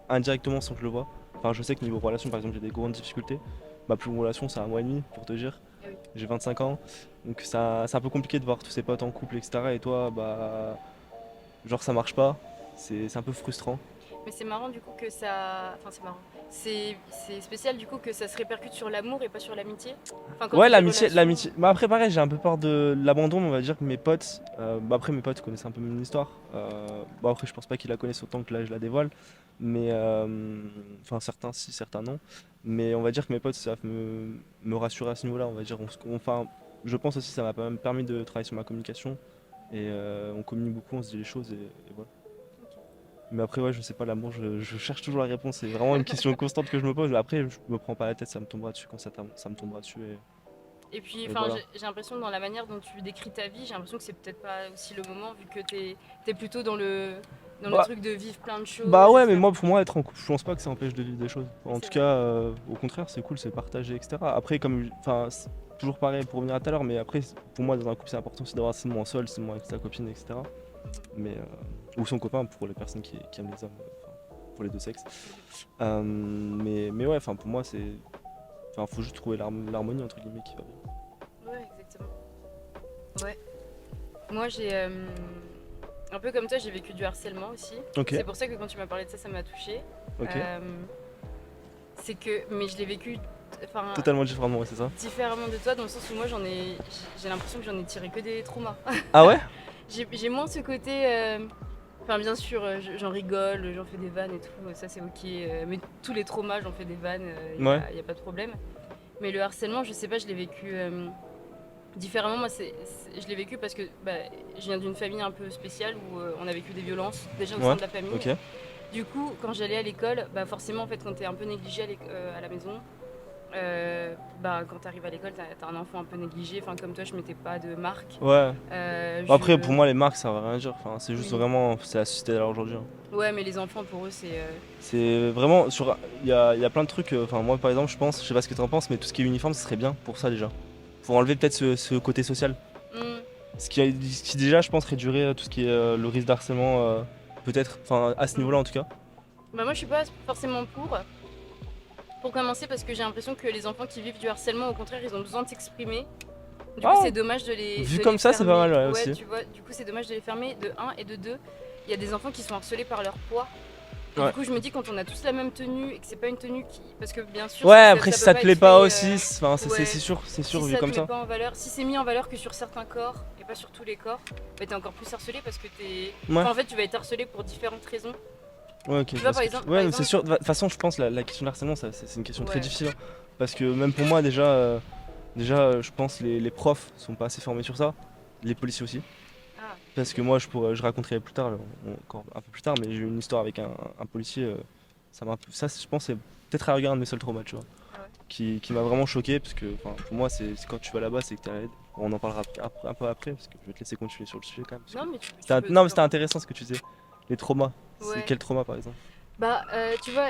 indirectement sans que je le vois. Enfin, je sais que niveau relation, par exemple, j'ai des grandes difficultés. Ma plus grande relation, c'est 1 mois et demi, pour te dire. ah oui. J'ai 25 ans, donc c'est un peu compliqué de voir tous ses potes en couple, etc. Et toi, genre ça marche pas. C'est un peu frustrant. Mais c'est marrant du coup que ça. Enfin, c'est marrant. C'est spécial du coup que ça se répercute sur l'amour et pas sur l'amitié. Enfin, quand Ouais, t'as des l'amitié, relations. l'amitié. Bah après, pareil, j'ai un peu peur de l'abandon, mais on va dire que mes potes. Après, mes potes connaissent un peu mon histoire. Bon, après, je pense pas qu'ils la connaissent autant que là, je la dévoile. Mais. Enfin, certains si, certains non. Mais on va dire que mes potes savent me rassurer à ce niveau-là. On va dire, enfin, je pense aussi que ça m'a quand même permis de travailler sur ma communication. Et on communique beaucoup, on se dit les choses et voilà. Mais après, ouais, je sais pas, l'amour, je cherche toujours la réponse. C'est vraiment une question constante que je me pose. Après, je me prends pas la tête, ça me tombera dessus quand ça me tombera dessus. Et puis, Et enfin, voilà. j'ai l'impression que dans la manière dont tu décris ta vie, j'ai l'impression que c'est peut-être pas aussi le moment, vu que t'es plutôt dans le Bah, truc de vivre plein de bah choses, ouais, mais etc. moi, pour moi, être en couple, je pense pas que ça empêche de vivre des choses. Oui, En c'est tout vrai. cas, au contraire, c'est cool, c'est partagé, etc. Après, enfin, c'est toujours pareil pour revenir à tout à l'heure, mais après, pour moi, dans un couple, c'est important aussi d'avoir c'est moins seul, c'est moins avec sa copine, etc. Mais, ou son copain pour les personnes qui aiment les hommes, enfin, pour les deux sexes. Mais ouais, enfin, pour moi, enfin, faut juste trouver l'harmonie entre guillemets qui va bien. Ouais, exactement. Ouais. Moi, j'ai. Un peu comme toi, j'ai vécu du harcèlement aussi. Ok, C'est pour ça que quand tu m'as parlé de ça, ça m'a touchée. ok. Euh, c'est que. Mais je l'ai vécu. Enfin, Totalement différemment, ouais, c'est ça. différemment de toi, dans le sens où moi, j'ai l'impression que j'en ai tiré que des traumas. Ah ouais? J'ai moins ce côté. Enfin, bien sûr, j'en rigole, j'en fais des vannes et tout, ça c'est ok. Mais tous les traumas, j'en fais des vannes, Ouais. y a pas de problème. Mais le harcèlement, je sais pas, je l'ai vécu différemment. Moi, je l'ai vécu parce que bah, je viens d'une famille un peu spéciale où on a vécu des violences déjà au sein Ouais. de la famille. Ok. Du coup, quand j'allais à l'école, bah forcément, en fait, quand t'es un peu négligé à la maison, bah quand t'arrives à l'école, t'as un enfant un peu négligé. Enfin, comme toi, je mettais pas de marque. Ouais. Bon, après, Je... pour moi, les marques, ça veut rien dire. Enfin, c'est juste Oui. vraiment, c'est la société d'aujourd'hui aujourd'hui, hein. Ouais, mais les enfants, pour eux, c'est. C'est vraiment sur. Il y a plein de trucs. Enfin, moi, par exemple, je pense, je sais pas ce que tu en penses, mais tout ce qui est uniforme, ce serait bien pour ça déjà. Pour enlever peut-être ce côté social. Hmm. Ce qui déjà, je pense, réduirait tout ce qui est le risque d'harcèlement, peut-être. Enfin, à ce Hmm. niveau-là, en tout cas. Bah moi je suis pas forcément pour commencer parce que j'ai l'impression que les enfants qui vivent du harcèlement au contraire ils ont besoin de s'exprimer. Du coup Ah, c'est dommage vu de comme les ça, c'est fermer. pas mal, ouais, Ouais aussi. tu vois, du coup c'est dommage de les fermer de un et de deux. Il y a des enfants qui sont harcelés par leur poids. Et Ouais. du coup je me dis quand on a tous la même tenue et que c'est pas une tenue qui... Parce que bien sûr Ouais, après, si peut ça te pas plaît être pas fait, aussi, enfin, ouais, c'est sûr, si vu ça te comme met ça. pas en valeur, si c'est mis en valeur que sur certains corps et pas sur tous les corps, bah t'es encore plus harcelé parce que Ouais, Enfin, en fait tu vas être harcelé pour différentes raisons. ouais, ok, Tu je vois vois ce par que tu... exemple, Ouais, mais c'est sûr, de toute façon, je pense la question de l'harcèlement, c'est une question très ouais. difficile, hein. Parce que même pour moi, je pense les profs sont pas assez formés sur ça, les policiers aussi. Ah, Parce que ok. moi, je raconterai plus tard, encore un peu plus tard, mais j'ai eu une histoire avec un policier, ça, je pense, c'est peut-être à regarder un de mes seuls traumas, tu vois, Ah ouais. qui m'a vraiment choqué, parce que, enfin, pour moi, c'est quand tu vas là-bas, c'est que t'es à l'aide. On en parlera un peu après, parce que je vais te laisser continuer sur le sujet quand même. Non, mais tu peux Non, mais c'était toujours. intéressant ce que tu disais. Les traumas. C'est Ouais. quel trauma par exemple? Bah, tu vois,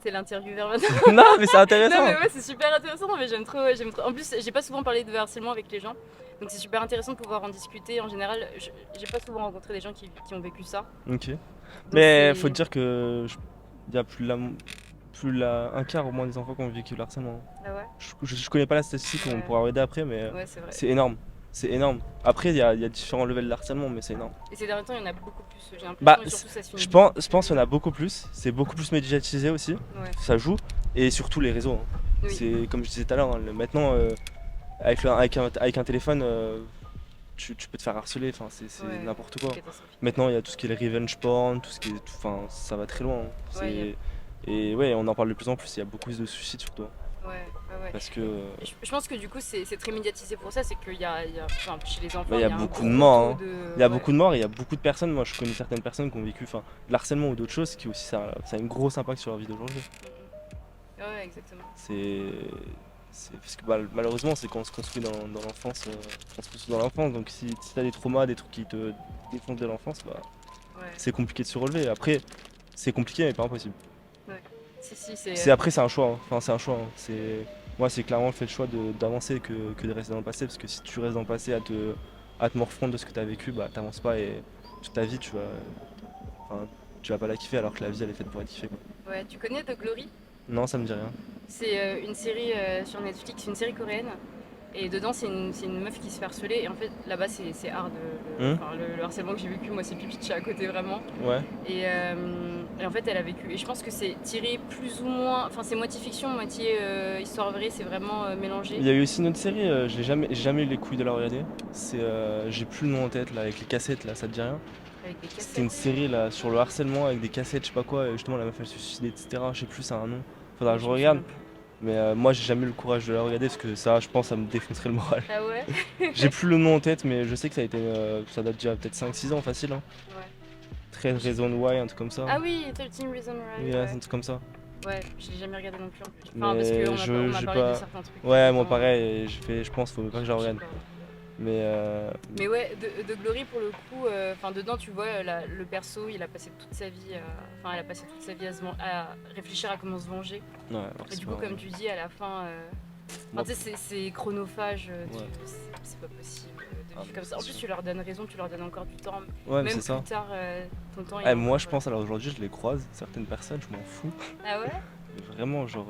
c'est l'interview vers maintenant. Non, mais c'est Non, mais intéressant! ouais, c'est super intéressant. Non, mais j'aime trop, ouais, j'aime trop. En plus, j'ai pas souvent parlé de harcèlement avec les gens. Donc, c'est super intéressant de pouvoir en discuter. En général, j'ai pas souvent rencontré des gens qui ont vécu ça. Ok. Donc, Mais faut te c'est. dire que il y a un quart au moins des enfants qui ont vécu le harcèlement. Ah ouais? Je connais pas la statistique, on Ouais, pourra regarder après, mais ouais, c'est vrai. c'est énorme. C'est énorme. Après, il y a différents levels d'harcèlement, mais c'est énorme. Et ces derniers temps, il y en a beaucoup plus, j'ai Bah, l'impression. Et surtout, ça se finit je beaucoup pense, plus je pense qu'il y en a vite. beaucoup plus. C'est beaucoup plus médiatisé aussi. Ouais. Ça joue. Et surtout les réseaux, hein. Oui. C'est comme je disais tout à l'heure, hein, maintenant, avec un téléphone, tu peux te faire harceler. Enfin, c'est Ouais. n'importe quoi. Catastrophique. Maintenant, il y a tout ce qui est le revenge porn, tout ce qui est. Enfin, ça va très loin, hein. Ouais, Et ouais, on en parle de plus en plus. Il y a beaucoup de suicides surtout, hein. ouais. Parce que. Je pense que du coup, c'est très médiatisé pour ça. C'est qu'il enfin, chez les enfants, Bah, il y il a y a un beaucoup de gros morts, taux hein. de. Il y a Ouais. beaucoup de morts et il y a beaucoup de personnes. Moi, je connais certaines personnes qui ont vécu de l'harcèlement ou d'autres choses qui aussi, ça a un gros impact sur leur vie d'aujourd'hui. Ouais, exactement. Parce que malheureusement, c'est quand on se construit dans l'enfance, on se construit dans l'enfance. Donc, si t'as des traumas, des trucs qui te défoncent de l'enfance, bah, Ouais. c'est compliqué de se relever. Après, c'est compliqué, mais pas impossible. Si, Après, c'est un choix, hein. Enfin, c'est un choix, hein. Moi, c'est clairement fait le choix d'avancer que de rester dans le passé. Parce que si tu restes dans le passé à te morfondre de ce que tu as vécu, bah, t'avances pas et toute ta vie, enfin, tu vas pas la kiffer alors que la vie, elle est faite pour être kiffée, quoi. Ouais, tu connais The Glory? Non, ça me dit rien. C'est une série sur Netflix, une série coréenne. Et dedans, c'est une meuf qui se fait harceler. Et en fait, là-bas, c'est hard. Hum. Enfin, le harcèlement que j'ai vécu, moi, c'est pipi de chat à côté, vraiment. Ouais. Et en fait, elle a vécu. Et je pense que c'est tiré plus ou moins. Enfin, c'est moitié fiction, moitié histoire vraie. C'est vraiment mélangé. Il y a eu aussi une autre série, j'ai jamais eu les couilles de la regarder. J'ai plus le nom en tête là, avec les cassettes là, ça te dit rien? Avec des C'était une cassettes. série là sur le harcèlement avec des cassettes, je sais pas quoi, et justement la meuf elle se suicidait, etc. Je sais plus, ça a un nom. Faudra que je Je me regarde. souviens plus. Mais moi, j'ai jamais eu le courage de la regarder parce que ça, je pense, ça me défoncerait le moral. Ah ouais? J'ai plus le nom en tête, mais je sais que ça a été, ça date déjà peut-être 5-6 ans facile, hein. Ouais. 13 Reasons Why, un truc comme ça. Ah oui, 13 Reasons Why, Oui, un ouais. truc comme ça. Ouais, je l'ai jamais regardé non plus en plus. Enfin, parce Mais qu'on on m'a j'ai parlé de pas. certains trucs. Ouais, moi Pourtant, pareil, et je pense, faut pas que je la je sais regarde. pas. Mais Mais ouais, de Glory pour le coup, enfin dedans tu vois le perso, il a passé toute sa vie, enfin elle a passé toute sa vie à réfléchir à comment se venger. ouais, alors Et c'est du coup, pas- comme tu dis, à la fin, moi, tu sais, c'est chronophage, ouais. c'est pas possible de Ah, vivre comme ça. En c'est plus, sûr. tu leur donnes raison, tu leur donnes encore du temps. Ouais, mais Même c'est ça. plus tard, ton temps il Eh, est moi, encore. je pense, alors aujourd'hui, je les croise, certaines personnes, je m'en fous. Ah ouais? Mais vraiment, genre,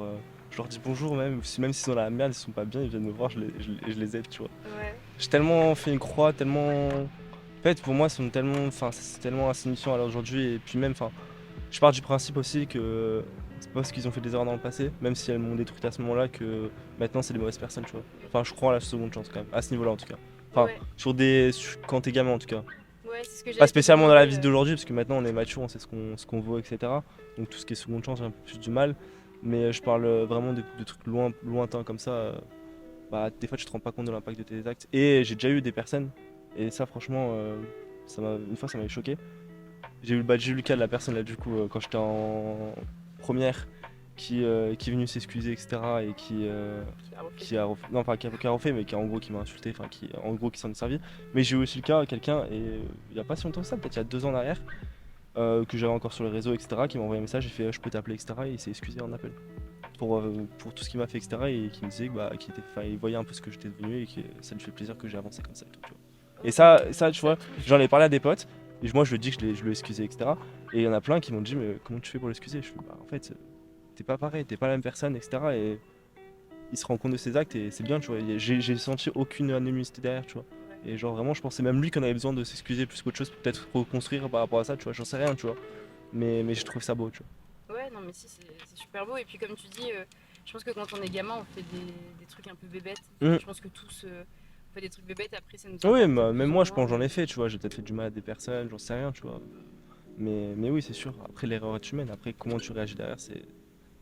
je leur dis bonjour, même s'ils sont dans la merde, ils sont pas bien, ils viennent me voir, je les aide, tu vois. Ouais. J'ai tellement fait une croix, tellement. En fait, pour moi, c'est tellement insignifiant à l'heure d'aujourd'hui. Et puis même, enfin, je pars du principe aussi que c'est pas parce qu'ils ont fait des erreurs dans le passé, même si elles m'ont détruite à ce moment-là, que maintenant c'est des mauvaises personnes, tu vois. Enfin, je crois à la seconde chance quand même, à ce niveau-là en tout cas. Enfin, Ouais, quand t'es gamin en tout cas. ouais, c'est ce que Pas j'allais te spécialement dans la demander. vie d'aujourd'hui, parce que maintenant on est mature, on sait ce qu'on vaut, etc. Donc tout ce qui est seconde chance, j'ai un peu plus du mal. Mais je parle vraiment de trucs lointains comme ça. Bah, des fois tu te rends pas compte de l'impact de tes actes. Et j'ai déjà eu des personnes, et ça franchement, une fois ça m'avait choqué. J'ai eu le cas de la personne là du coup quand j'étais en première qui est venu s'excuser etc. et non pas qui a refait mais qui en gros qui m'a insulté, enfin qui en gros qui s'en est servi. Mais j'ai eu aussi le cas quelqu'un et il y a pas si longtemps que ça, peut-être il y a 2 ans en arrière, que j'avais encore sur les réseaux etc. qui m'a envoyé un message, j'ai fait je peux t'appeler etc. et il s'est excusé en appel pour tout ce qu'il m'a fait etc. et qui me disait que, bah, il voyait un peu ce que j'étais devenu et que ça lui fait plaisir que j'ai avancé comme ça et tout, tu vois. Et ça, tu vois, j'en ai parlé à des potes, et moi je lui ai dit que je lui ai excusé, etc. Et il y en a plein qui m'ont dit, mais comment tu fais pour l'excuser? Je fais, bah en fait, t'es pas pareil, t'es pas la même personne, etc. Et il se rend compte de ses actes, et c'est bien, tu vois. J'ai senti aucune animosité derrière, tu vois. Et genre vraiment, je pensais même lui qu'on avait besoin de s'excuser plus qu'autre chose, peut-être reconstruire par rapport à ça, tu vois, j'en sais rien, tu vois. Mais je trouve ça beau, tu vois. Ouais, non, mais si, c'est super beau. Et puis, comme tu dis, je pense que quand on est gamin, on fait des trucs un peu bébêtes. Mm. Je pense que tous, on fait des trucs bébêtes, après, ça nous Oui, impacte même plus ou moi, je pense que moins. j'en ai fait, tu vois, j'ai peut-être fait du mal à des personnes, j'en sais rien, tu vois. Mais oui, c'est sûr, après l'erreur est humaine, après comment tu réagis derrière, c'est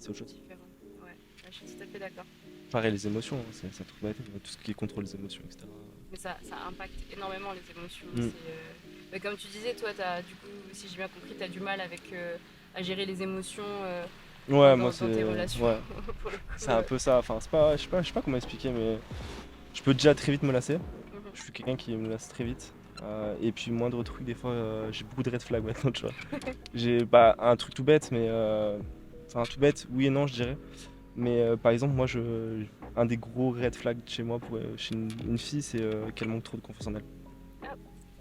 autre chose. Différent. Ouais, je suis tout à fait d'accord. Pareil, les émotions, hein, c'est un truc bête, tout ce qui contrôle les émotions, etc. Mais ça impacte énormément les émotions. Mm. Mais comme tu disais, toi, du coup, si j'ai bien compris, tu as du mal avec, à gérer les émotions Ouais, moi dans tes c'est. relations. Ouais, Pour le coup, c'est un peu ça, enfin, c'est pas. Je sais pas comment expliquer, mais je peux déjà très vite me lasser. Mhm. Je suis quelqu'un qui me lasse très vite. Et puis, moindre truc, des fois, j'ai beaucoup de red flags maintenant, tu vois. J'ai pas un truc tout bête, mais. Enfin, tout bête, oui et non, je dirais. Mais par exemple, moi, un des gros red flags chez moi, chez une fille, c'est qu'elle manque trop de confiance en elle.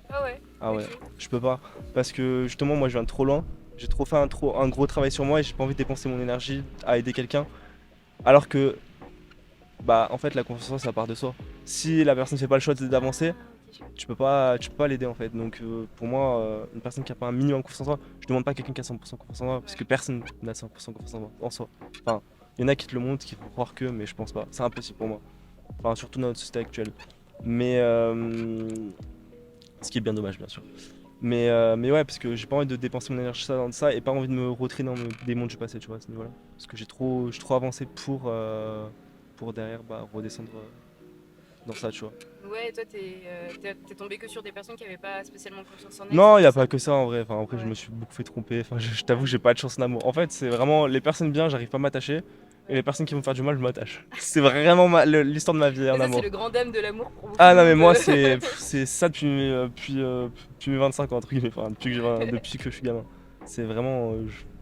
Ah ouais. Ah ouais, Ok. je peux pas. Parce que justement, moi je viens de trop loin. J'ai trop fait un gros travail sur moi et j'ai pas envie de dépenser mon énergie à aider quelqu'un. Alors que, bah, en fait, la confiance, ça part de soi. Si la personne fait pas le choix d'avancer, Ah, ok, je tu peux pas l'aider en fait. Donc, pour moi, une personne qui a pas un minimum confiance en soi, je demande pas à quelqu'un qui a 100% confiance en soi, parce que personne n'a 100% confiance en soi. Enfin, il y en a qui te le montrent, qui font croire que, mais je pense pas. C'est impossible pour moi. Enfin, surtout dans notre société actuelle. Mais, ce qui est bien dommage, bien sûr. Mais ouais, parce que j'ai pas envie de dépenser mon énergie dans ça et pas envie de me retrouver dans mes démons du passé, tu vois, à ce niveau-là. Parce que j'ai trop avancé pour derrière bah, redescendre dans ça, tu vois. Ouais, et toi, t'es tombé que sur des personnes qui avaient pas spécialement confiance en elles, Non, il y c'est a ça? pas que ça en vrai. Enfin, après, je Ouais. me suis beaucoup fait tromper. Enfin, je t'avoue, j'ai pas de chance en amour. En fait, c'est vraiment les personnes bien, j'arrive pas à m'attacher. Et les Ouais. personnes qui vont me faire du mal, je m'attache. C'est vraiment l'histoire de ma vie Mais en ça, c'est amour. le grand dame de l'amour pour beaucoup Ah de non, mais monde. moi, c'est ça depuis mes 25 ans, entre guillemets. Enfin, depuis que je suis gamin. C'est vraiment.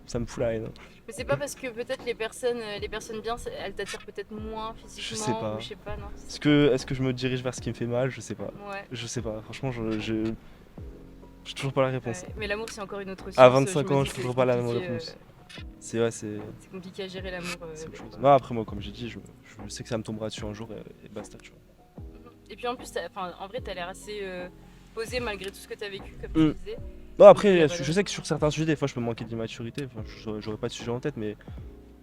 Ça me fout la haine. Mais c'est pas parce que peut-être les personnes bien, elles t'attirent peut-être moins Je sais physiquement ou pas. je sais pas, non? Est-ce que je me dirige vers ce qui me fait mal? Je sais pas. Ouais, Je sais pas. Franchement, j'ai toujours pas la réponse. ouais. Mais l'amour, c'est encore une autre À science. Je 25 me ans, dis, je c'est toujours pas la même compliqué, réponse. C'est c'est compliqué à gérer l'amour. c'est autre des chose. fois. Non, après, moi, comme j'ai dit, je sais que ça me tombera dessus un jour et basta, tu vois. Et puis en plus, en vrai, t'as l'air assez posé malgré tout ce que t'as vécu, comme Mm. tu disais. Non, Donc, y a après, pas de je sais raison. que sur certains sujets, des fois, je peux manquer d'immaturité. Enfin, j'aurais pas de sujet en tête, mais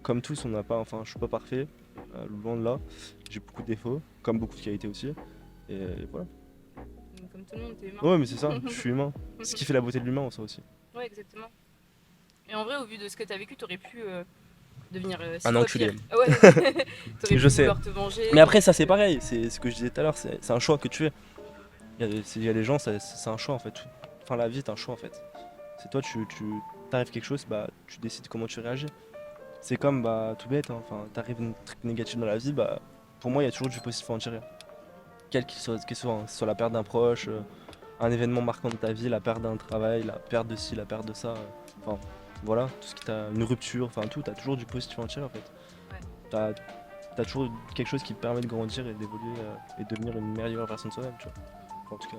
comme tous, on n'a pas. Enfin, je suis pas parfait. Loin de là. J'ai beaucoup de défauts, comme beaucoup de qualités aussi. Et voilà. Donc, comme tout le monde, t'es humain. Ouais, mais c'est ça, je suis humain. Ce qui fait la beauté de l'humain, ça aussi. Ouais, exactement. Et en vrai, au vu de ce que t'as vécu, t'aurais pu devenir Un 6 fois enculé. pire. Ah ouais, t'aurais Je pu sais. vouloir te venger. Mais après, ça c'est pareil, c'est ce que je disais tout à l'heure, c'est un choix que tu fais. Il y a des gens, c'est un choix en fait. Enfin, la vie est un choix en fait. C'est toi, t'arrives quelque chose, bah, tu décides comment tu réagis. C'est comme, bah, tout bête, hein. Enfin, t'arrives un truc négatif dans la vie, bah, pour moi, il y a toujours du positif à en tirer. Quel qu'il soit, hein, soit la perte d'un proche, un événement marquant de ta vie, la perte d'un travail, la perte de ci, la perte de ça. Enfin, voilà, tout ce qui t'a. Une rupture, enfin tout, t'as toujours du positif à en tirer en fait. Ouais. T'as as toujours quelque chose qui te permet de grandir et d'évoluer et de devenir une meilleure version de soi-même, tu vois. Enfin, en tout cas.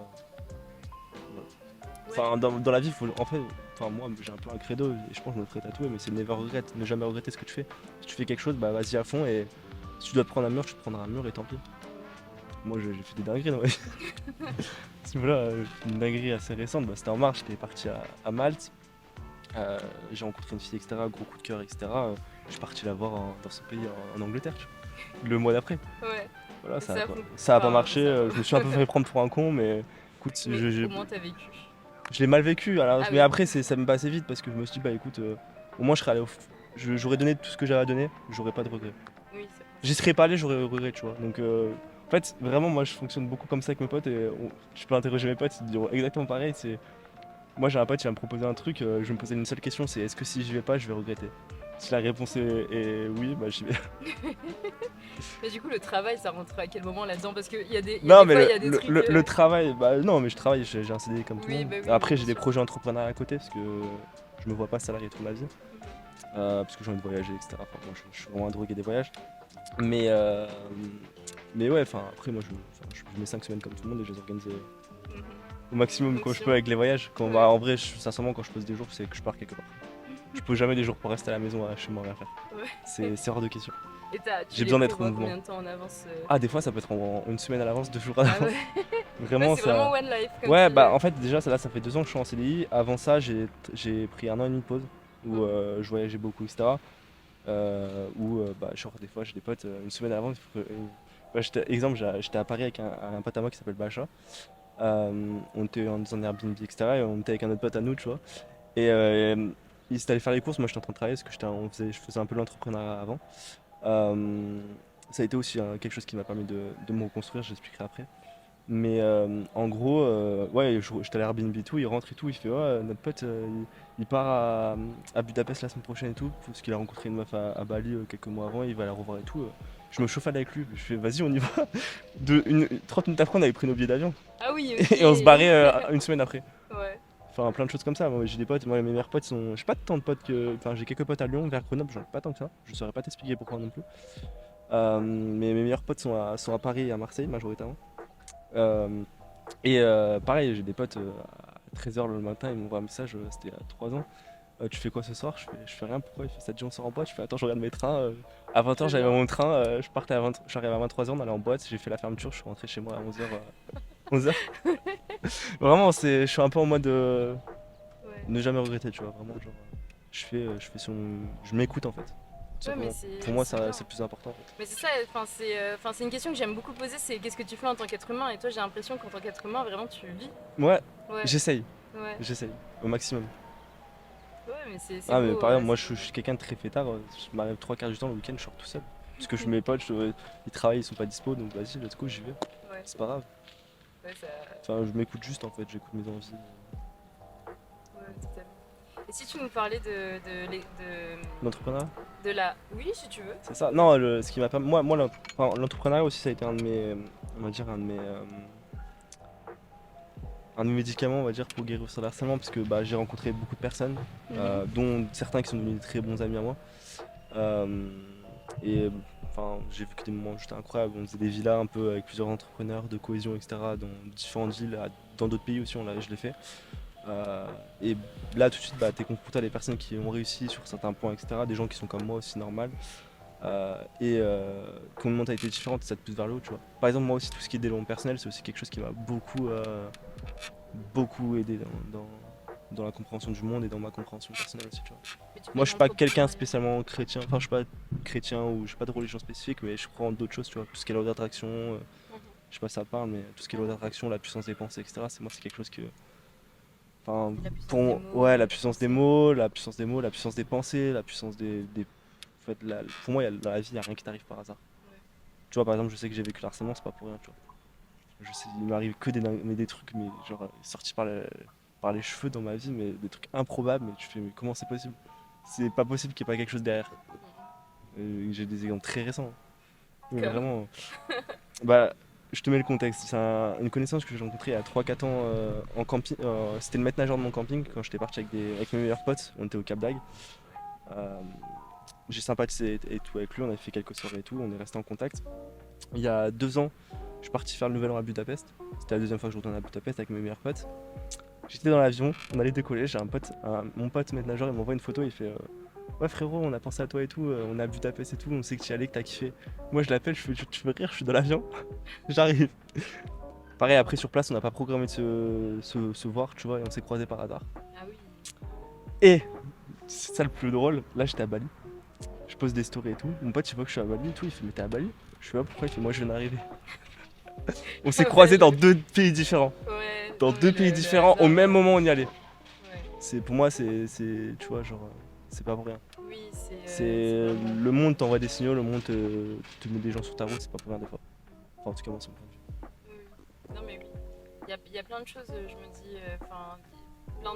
Voilà. Enfin, dans la vie, en fait, enfin, moi j'ai un peu un credo et je pense que je me le ferai tatouer, mais c'est never regret, ne jamais regretter ce que tu fais. Si tu fais quelque chose, bah vas-y à fond et si tu dois te prendre un mur, tu te prendras un mur et tant pis. Moi j'ai fait des dingueries dans ma vie. Ce niveau-là, une dinguerie assez récente, bah, c'était en mars, j'étais parti à Malte. J'ai rencontré une fille, etc. Gros coup de cœur, etc. Je suis parti la voir dans son pays, en Angleterre, tu vois. Le mois d'après. Ouais. Voilà, Et ça a pas enfin, marché. ça a Je me suis un peu fait prendre pour un con, mais écoute, Mais au moins t'as vécu. je l'ai mal vécu. Alors, Ah mais oui. après, ça me passait vite parce que je me suis dit, bah écoute, au moins je serais allé j'aurais donné tout ce que j'avais à donner, j'aurais pas de regrets. Oui, c'est J'y serais pas allé, j'aurais regret, tu vois. Donc, en fait, vraiment, moi je fonctionne beaucoup comme ça avec mes potes et je peux interroger mes potes, ils te diront exactement pareil. Moi j'ai un pote, il va me proposer un truc, je vais me poser une seule question, c'est est-ce que si j'y vais pas, je vais regretter. Si la réponse est oui, bah j'y vais. Mais du coup, le travail, ça rentre à quel moment là-dedans? Parce qu'il y a des, il y a Non des mais fois, il y a des trucs. le travail, bah non mais je travaille, j'ai un CDI comme tout le Oui, monde. bah oui, Après oui, j'ai bien des sûr. projets entrepreneuriaux à côté parce que je me vois pas salarié toute ma vie. Parce que j'ai envie de voyager, etc. Enfin, moi, je suis vraiment un drogué des voyages. Mais, mais ouais, enfin après moi je mets 5 semaines comme tout le monde et je les organise Mhm. au maximum En quand je fonction. peux avec les voyages. Quand, Ouais. bah, en vrai, sincèrement, quand je pose des jours, c'est que je pars quelque part. Je pose jamais des jours pour rester à la maison chez moi rien faire. Ouais. C'est hors de question. Et tu J'ai les besoin d'être au prévois mouvement. combien de temps en avance Ah, des fois, ça peut être en une semaine à l'avance, 2 jours à Ah l'avance. ouais. Ouais, Vraiment, c'est vraiment ça. one life comme Ouais, tu bah disais. en fait, déjà, ça fait 2 ans que je suis en CDI. Avant ça, j'ai pris un an et demi de pause où Mhm. je voyageais beaucoup, etc. Où, bah, genre, des fois, j'ai des potes une semaine à l'avance. Bah, exemple, j'étais à Paris avec un pote à moi qui s'appelle Bacha. On était dans un Airbnb, etc. Et on était avec un autre pote à nous, tu vois. Et il s'est allé faire les courses. Moi, j'étais en train de travailler parce que je faisais un peu l'entrepreneuriat avant. Euh, Ça a été aussi quelque chose qui m'a permis de me reconstruire, j'expliquerai après. Mais en gros, ouais, j'étais à l'Airbnb et tout, il rentre et tout, il fait ouais, notre pote il part à Budapest la semaine prochaine et tout, parce qu'il a rencontré une meuf à Bali quelques mois avant, il va la revoir et tout. Je me chauffe avec lui, je fais vas-y, on y va. 30 minutes après, on avait pris nos billets d'avion Ah oui, et on se ok. barrait une semaine après. Ouais. Enfin, plein de choses comme ça. Moi, j'ai des potes, moi, mes meilleurs potes sont. J'ai pas tant de potes que. Enfin, j'ai quelques potes à Lyon, vers Grenoble, j'en ai pas tant que ça. Je saurais pas t'expliquer pourquoi non plus. Mais mes meilleurs potes sont à Paris et à Marseille, majoritairement. Euh, et pareil, j'ai des potes à 13h le matin, ils m'envoient un message, c'était à 3 ans. Tu fais quoi ce soir? Je fais rien, pourquoi? Il fait ça te dit on sort en boîte? Je fais attends, je regarde mes trains. À 20h, Trop j'avais bien. mon train, je partais j'arrive à 23h, on allait en boîte, j'ai fait la fermeture, je suis rentré chez moi à 11h. 11h. Vraiment, je suis un peu en mode Ouais. ne jamais regretter, tu vois, vraiment. Genre, je fais je m'écoute en fait. Tout Ouais, mais simplement. Pour moi, c'est bien. c'est le plus important en fait. Mais c'est ça, enfin, c'est une question que j'aime beaucoup poser, c'est qu'est-ce que tu fais en tant qu'être humain? Et toi, j'ai l'impression qu'en tant qu'être humain, vraiment, tu vis. Ouais, Ouais, j'essaye, ouais. j'essaye, au maximum. Ouais, mais c'est Ah, mais beau. par exemple, moi C'est je beau. suis quelqu'un de très fêtard, je m'arrive 3 quarts du temps le week-end, je sors tout seul. Parce que mes potes, ils travaillent, ils sont pas dispo, donc vas-y, let's go, j'y vais. Ouais, C'est pas grave. ouais, ça. Enfin, je m'écoute juste en fait, j'écoute mes envies. Ouais, totalement. Et si tu nous parlais L'entrepreneuriat, de la. Oui, si tu veux. c'est ça. Non, ce qui m'a pas. Moi enfin, l'entrepreneuriat aussi, ça a été un de mes. On va dire un de mes médicaments, on va dire, pour guérir sur le harcèlement, parce que bah, j'ai rencontré beaucoup de personnes, Mhm. dont certains qui sont devenus de très bons amis à moi. Euh, et enfin, j'ai vécu des moments juste incroyables. On faisait des villas un peu avec plusieurs entrepreneurs de cohésion, etc. dans différentes villes, dans d'autres pays aussi, je l'ai fait. Euh, et là, tout de suite, bah, tu es confronté à des personnes qui ont réussi sur certains points, etc. Des gens qui sont comme moi aussi, normal. Et qui ont une mentalité différente, ça te pousse vers le haut, tu vois. Par exemple, moi aussi, tout ce qui est développement personnel, c'est aussi quelque chose qui m'a beaucoup aidé dans la compréhension du monde et dans ma compréhension personnelle aussi, tu vois. Mais tu Moi, parles je suis pas quelqu'un d'entrepreneuriat. spécialement chrétien, enfin, je suis pas chrétien ou je suis pas de religion spécifique, mais je crois en d'autres choses, tu vois. Tout ce qui est loi d'attraction, Mhm. je sais pas si ça parle, mais tout ce qui est loi d'attraction, la puissance des pensées, etc., c'est quelque chose que. Enfin, La puissance des mots, ouais, la des puissance des pensées. mots, la puissance des mots, la puissance des pensées, la puissance des faut être pour moi, dans la vie, il n'y a rien qui t'arrive par hasard. Ouais. Tu vois, par exemple, je sais que j'ai vécu le harcèlement, c'est pas pour rien, tu vois. Je sais, il m'arrive que mais des trucs, mais genre, sortis par les cheveux dans ma vie, mais des trucs improbables, mais tu fais, mais comment c'est possible? C'est pas possible qu'il n'y ait pas quelque chose derrière. J'ai des exemples très récents. Mais Comme. vraiment. Bah, je te mets le contexte. C'est une connaissance que j'ai rencontrée il y a 3-4 ans en camping. C'était le maître nageur de mon camping quand j'étais parti avec mes meilleurs potes. On était au Cap d'Agde. Euh, j'ai sympathisé et tout avec lui. On a fait quelques soirées et tout. On est resté en contact. Il y a 2 ans, je suis parti faire le nouvel an à Budapest. C'était la deuxième fois que je retournais à Budapest avec mes meilleurs potes. J'étais dans l'avion, on allait décoller. J'ai mon pote maître nageur, il m'envoie une photo. Il fait ouais frérot, on a pensé à toi et tout. On est à Budapest et tout. On sait que tu y allais, que t'as kiffé. Moi je l'appelle, je fais tu veux rire, je suis dans l'avion. J'arrive. Pareil, après sur place, on n'a pas programmé de se voir, tu vois, et on s'est croisés par hasard. Ah oui. Et c'est ça le plus drôle, là j'étais à Bali. Je pose des stories et tout. Mon pote il voit que je suis à Bali et tout. Il fait mais t'es à Bali? Je fais pourquoi? Il fait moi je viens d'arriver. On s'est Ah croisés ouais, dans 2 pays différents. Ouais. Dans Non, mais 2 pays le différents, au hasard, même moment on y allait. Ouais. Pour moi, tu vois, genre, c'est pas pour rien. Oui, c'est C'est vraiment. le monde t'envoie des signaux, le monde te met des gens sur ta route, c'est pas pour rien des fois. Enfin, en tout cas, moi, c'est mon point de vue. Oui. Non, mais oui. Il y a plein de choses, je me dis, enfin, plein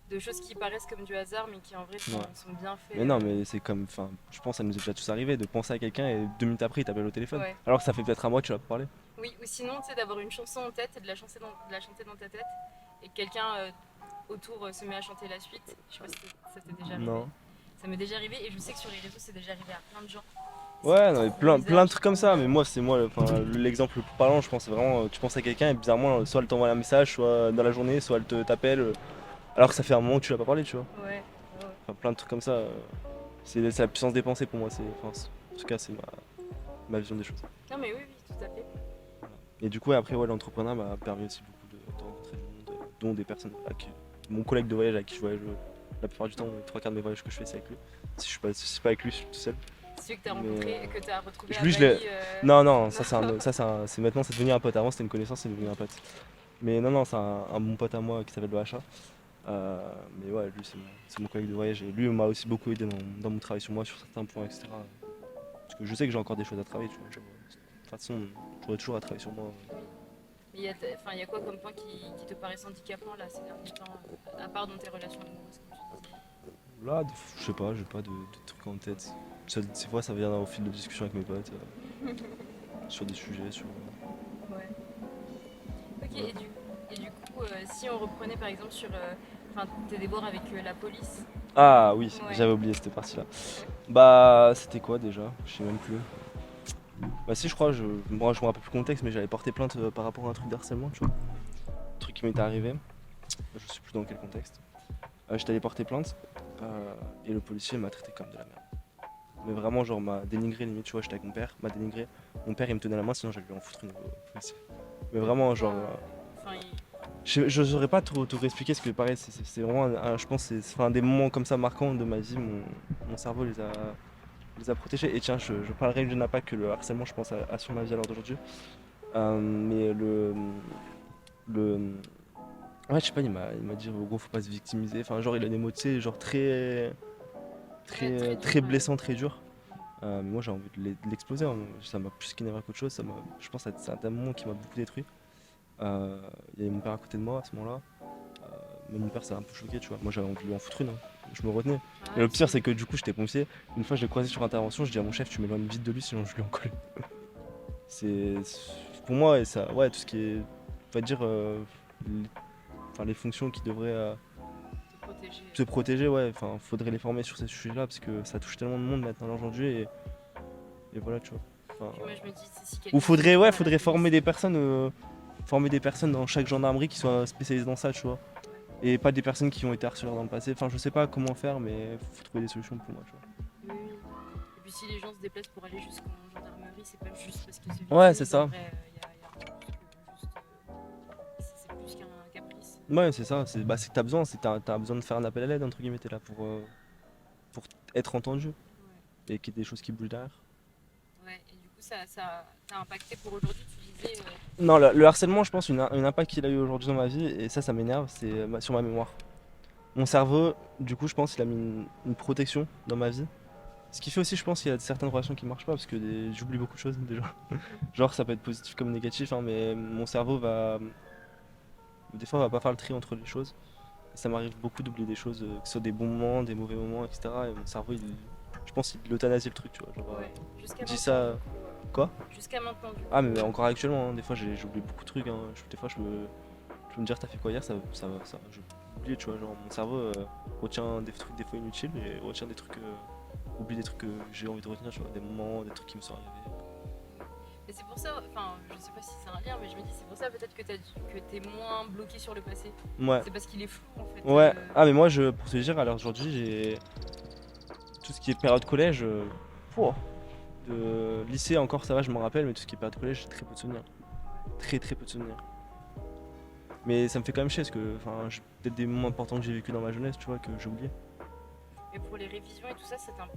de choses qui paraissent comme du hasard, mais qui en vrai Ouais. sont bien faits. Mais non, mais c'est comme, enfin, je pense que ça nous est déjà tous arrivé de penser à quelqu'un et 2 minutes après, il t'appelle au téléphone. Ouais. Alors que ça fait peut-être un mois que tu vas pas parler. Oui, ou sinon, tu sais, d'avoir une chanson en tête et de la chanter dans ta tête, et que quelqu'un autour se met à chanter la suite. Je sais pas si ça t'est déjà arrivé. Non. Ça m'est déjà arrivé, et je sais que sur les réseaux, c'est déjà arrivé à plein de gens. Ouais, non, mais Trop plein bizarre, de trucs comme ça. Mais moi, l'exemple le plus parlant, je pense, c'est vraiment, tu penses à quelqu'un et bizarrement, soit elle t'envoie un message, soit dans la journée, soit elle t'appelle, alors que ça fait un moment que tu l'as pas parlé, tu vois. Ouais. Enfin, plein de trucs comme ça. C'est la puissance des pensées pour moi. En tout cas, c'est ma vision des choses. Non, mais oui, tout à fait. Et du coup, après, ouais, l'entrepreneuriat m'a permis aussi beaucoup de rencontrer du monde, dont des personnes. Mon collègue de voyage avec qui je voyage la plupart du temps, les 3 quarts de mes voyages que je fais, c'est avec lui. Si je suis pas avec lui, je suis tout seul. Celui que t'as rencontré, que t'as retrouvé à Lui, Bali. Non, c'est maintenant, c'est devenu un pote. Avant, c'était une connaissance, c'est devenu un pote. Mais non, c'est un bon pote à moi qui s'appelle Loacha. Mais ouais, lui, c'est mon collègue de voyage. Et lui, m'a aussi beaucoup aidé dans mon travail sur moi, sur certains points, etc. Parce que je sais que j'ai encore des choses à travailler, tu vois. Genre, de toute façon, j'aurai toujours à travailler sur moi. Mais il y a quoi comme point qui te paraissent handicapants là ces derniers temps, à part dans tes relations amoureuses, comme tu disais? Là, je sais pas, j'ai pas de trucs en tête. Des fois, ça vient au fil de discussions avec mes potes, sur des sujets, sur. Ouais. Ok, Ouais. et du coup, si on reprenait par exemple sur tes débords avec la police. Ah oui, Ouais. j'avais oublié cette partie-là. Bah, c'était quoi déjà? Je sais même plus. Bah si, je crois, moi je me rappelle plus le contexte, mais j'avais porté plainte par rapport à un truc d'harcèlement, tu vois. Un truc qui m'était arrivé. Je sais plus dans quel contexte. J'étais allé porter plainte et le policier m'a traité comme de la merde. Mais vraiment, genre, m'a dénigré limite, tu vois, j'étais avec mon père, m'a dénigré. Mon père, il me tenait la main, sinon j'allais lui en foutre une au policier. Mais vraiment, genre. Enfin, Je saurais pas tout réexpliquer parce que pareil, c'est vraiment, je pense, c'est un des moments comme ça marquants de ma vie. Mon cerveau les a protégés. Et tiens, je parlerai d'une impact que le harcèlement, je pense, a sur ma vie à l'heure d'aujourd'hui. Mais le. Ouais, je sais pas, il m'a dit, gros, faut pas se victimiser. Enfin, genre, il a des mots, tu sais, genre Très très dur, blessants, très durs. Moi, j'ai envie de l'exploser, hein. Ça m'a plus qu'énervé qu'autre chose. Je pense que c'est un moment qui m'a beaucoup détruit. Il y avait mon père à côté de moi à ce moment-là. Mais mon père s'est un peu choqué, tu vois. Moi, j'avais envie de lui en foutre une, hein. Je me retenais. Et le pire, c'est que du coup, j'étais pompier. Une fois, je l'ai croisé sur intervention, je dis à mon chef, tu m'éloignes vite de lui, sinon je lui en colle. C'est pour moi, et ça, ouais, tout ce qui est, on va dire, les fonctions qui devraient te protéger. se protéger, ouais. Enfin, faudrait les former sur ces sujets-là parce que ça touche tellement de monde maintenant aujourd'hui et voilà, tu vois. Enfin, Puis moi, je me dis, si ou faudrait, quelqu'un ouais, fait faudrait la former des personnes dans chaque gendarmerie qui soient spécialisées dans ça, tu vois. Et pas des personnes qui ont été harceleurs dans le passé. Enfin, je sais pas comment faire, mais faut trouver des solutions pour moi, tu vois. Oui. Et puis si les gens se déplacent pour aller jusqu'en gendarmerie, c'est pas juste parce que c'est Ouais, victime, c'est ça. en vrai, y a plus que juste, c'est plus qu'un caprice. Ouais, c'est ça. C'est que t'as besoin, t'as besoin de faire un appel à l'aide, entre guillemets, t'es là pour être entendu et qu'il y ait des choses qui bougent derrière. Ouais, et du coup, ça a impacté pour aujourd'hui, tu disais. Non, le harcèlement, je pense, une impact qu'il a eu aujourd'hui dans ma vie, et ça m'énerve, c'est sur ma mémoire. Mon cerveau, du coup, je pense qu'il a mis une protection dans ma vie. Ce qui fait aussi, je pense, qu'il y a certaines relations qui marchent pas parce que j'oublie beaucoup de choses déjà. Genre, ça peut être positif comme négatif, hein, mais mon cerveau va. Des fois, va pas faire le tri entre les choses. Et ça m'arrive beaucoup d'oublier des choses, que ce soit des bons moments, des mauvais moments, etc. Et mon cerveau, je pense qu'il euthanasie le truc, tu vois. Genre, Ouais. Jusqu'à je dis maintenant, ça. du coup, Quoi? jusqu'à maintenant, du coup. Ah, mais encore actuellement, hein, des fois, j'oublie beaucoup de trucs. Hein. Des fois, je me dire, t'as fait quoi hier? Je oublie, tu vois. Genre, mon cerveau retient des trucs des fois inutiles et retient des trucs. Oublie des trucs que j'ai envie de retenir, tu vois. Des moments, des trucs qui me sont arrivés. Et c'est pour ça, enfin, je sais pas si c'est un lien, mais je me dis, c'est pour ça peut-être que t'es moins bloqué sur le passé. Ouais. C'est parce qu'il est flou en fait. Ouais. Ah, mais moi, pour te dire, alors aujourd'hui, j'ai. Tout ce qui est période collège. Pouah. De lycée encore, ça va, je m'en rappelle, mais tout ce qui est période collège, j'ai très peu de souvenirs. Très très peu de souvenirs. Mais ça me fait quand même chier parce que j'ai peut-être des moments importants que j'ai vécu dans ma jeunesse, tu vois, que j'ai oublié. Mais pour les révisions et tout ça, c'est pas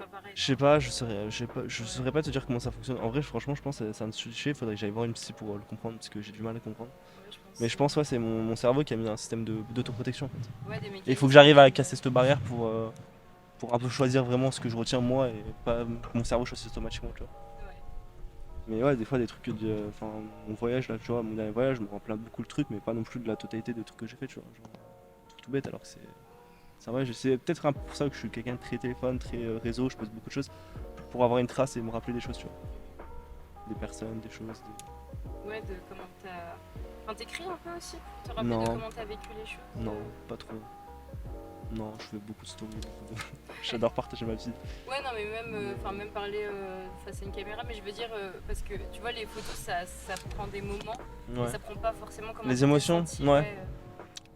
pareil. Je sais pas, je saurais pas te dire comment ça fonctionne. En vrai, franchement, je pense que c'est un sujet, il faudrait que j'aille voir une psy pour le comprendre parce que j'ai du mal à comprendre. Ouais, je pense. Mais je pense, ouais, c'est mon cerveau qui a mis un système d'autoprotection en fait. Ouais, des Et il mécanismes. faut que j'arrive à casser cette barrière pour un peu choisir vraiment ce que je retiens moi et pas que mon cerveau choisisse automatiquement, tu vois. Ouais. Mais ouais, des fois, des trucs mon voyage là, tu vois, mon dernier voyage, je me rappelle beaucoup le truc, mais pas non plus de la totalité des trucs que j'ai fait, tu vois. Genre, truc tout bête alors que c'est vrai, c'est peut-être un peu pour ça que je suis quelqu'un de très téléphone, très réseau, je pose beaucoup de choses pour avoir une trace et me rappeler des choses, tu vois. Des personnes, des choses. Ouais, de comment t'as. Enfin, t'écris un peu aussi pour te rappeler Non. de comment t'as vécu les choses. Non, pas trop. Non, je fais beaucoup de stories. J'adore partager ma vie. Ouais, non, mais même parler face à une caméra, mais je veux dire, parce que tu vois, les photos, ça prend des moments, mais Ouais. ça prend pas forcément comment Les tu t'es émotions, senti, ouais.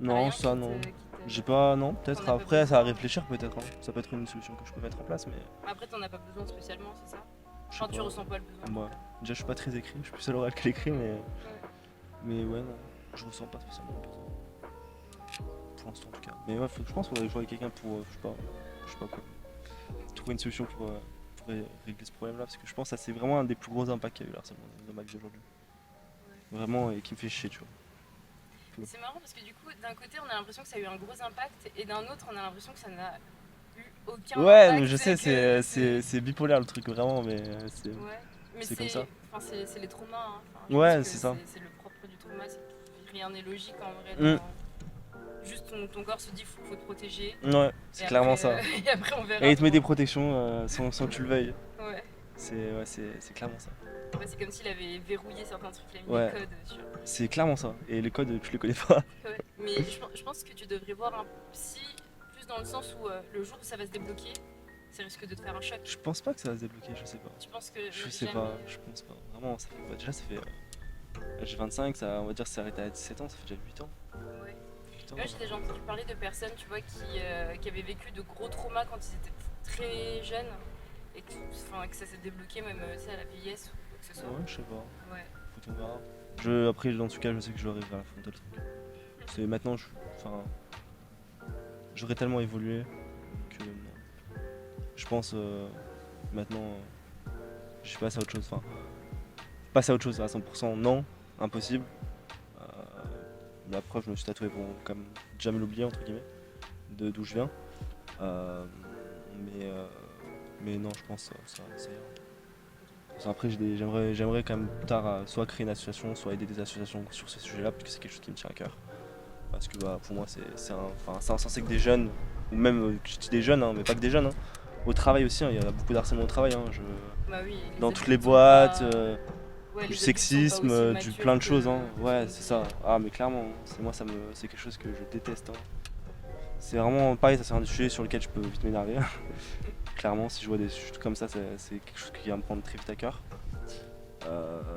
t'as Non, rien ça qui te- non. qui te- J'ai pas, non, T'en peut-être as pas après, ça à besoin. réfléchir peut-être. Hein. Ça peut être une solution que je peux mettre en place, mais Après, t'en as pas besoin spécialement, c'est ça? je sais Enfin, tu pas. ressens pas le besoin. Moi, déjà, je suis pas très écrit, je suis plus à l'oral que l'écrit, mais ouais, non, je ressens pas spécialement le besoin. Pour l'instant, en tout cas. Mais ouais, je pense qu'il faudrait que je voie quelqu'un pour, je sais pas quoi, trouver une solution pour régler ce problème-là, parce que je pense que ça, c'est vraiment un des plus gros impacts qu'il y a eu là, dans ma vie aujourd'hui. Vraiment, et qui me fait chier, tu vois. Et c'est marrant parce que du coup, d'un côté, on a l'impression que ça a eu un gros impact, et d'un autre, on a l'impression que ça n'a eu aucun Ouais, impact. mais je sais, et que c'est bipolaire le truc, vraiment, mais c'est. Ouais, mais c'est comme ça. Enfin, c'est les traumas. Hein. Enfin, je Ouais, pense que c'est ça. C'est le propre du trauma, c'est que rien n'est logique en vrai. Mm. Juste ton corps se dit faut te protéger. Ouais, c'est Et clairement après, ça. et après on verra. Et il te met des protections sans que tu le veuilles. Ouais. C'est clairement ça. Ouais, c'est comme s'il avait verrouillé certains trucs, il a mis Ouais. des codes sur. C'est clairement ça. Et les codes, tu les connais pas. Ouais. Mais je pense que tu devrais voir un psy plus dans le sens où le jour où ça va se débloquer, ça risque de te faire un choc. Je pense pas que ça va se débloquer, je sais pas. Tu penses que Je sais jamais- pas, je pense pas. Vraiment, ça fait, déjà ça fait. J'ai 25, ça, on va dire que c'est arrêté à 17 ans, ça fait déjà 8 ans. Ouais. 8 ans. Moi, j'ai déjà entendu parler de personnes, tu vois, qui avaient vécu de gros traumas quand ils étaient très jeunes et que ça s'est débloqué même tu sais, à la vieillesse ou quoi que ce soit. Ouais, je sais pas. Ouais. Écoute, on verra. Après, dans tout cas, je sais que je vais arriver à affronter le truc. C'est maintenant, j'aurais tellement évolué que non. Je pense maintenant, je suis passé à autre chose. Enfin, passer à autre chose à 100%, non, impossible. La preuve, je me suis tatoué pour comme jamais l'oublier entre guillemets, d'où je viens. Mais non, je pense que ça ira. Après, j'aimerais quand même plus tard soit créer une association, soit aider des associations sur ce sujet-là, parce que c'est quelque chose qui me tient à cœur. Parce que pour moi, c'est insensé que des jeunes, ou même je dis des jeunes, hein, mais pas que des jeunes, hein, au travail aussi, hein, il y a beaucoup d'harcèlement au travail. Hein, Bah oui, dans adultes toutes les sont boîtes, pas- Ouais, du les adultes sont sexisme, pas aussi du matures plein de que- choses. Hein. que Ouais, nous. c'est ça. Ah, mais clairement, c'est quelque chose que je déteste. Hein. C'est vraiment pareil, ça c'est un sujet sur lequel je peux vite m'énerver. Clairement, si je vois des sujets comme ça, c'est quelque chose qui va me prendre très vite à cœur.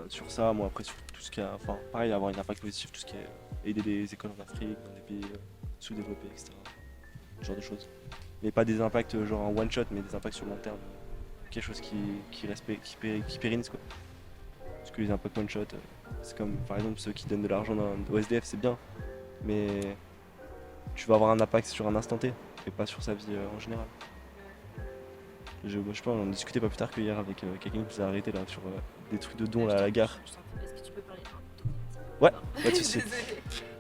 Sur ça, moi après sur tout ce qui a, enfin pareil, avoir un impact positif, tout ce qui est aider des écoles en Afrique, dans des pays sous-développés, etc. Ce genre de choses. Mais pas des impacts genre un one shot, mais des impacts sur le long terme. Quelque chose qui pérennise quoi. Parce que les impacts one shot, c'est comme par exemple ceux qui donnent de l'argent au SDF, c'est bien. Mais tu vas avoir un impact sur un instant T, et pas sur sa vie en général. Je sais pas, on en discutait pas plus tard qu'hier avec quelqu'un qui nous a arrêté là sur des trucs de dons là, à la gare. Est-ce que tu peux parler d'un tout petit peu? Ouais, Pardon. pas de soucis. Désolée.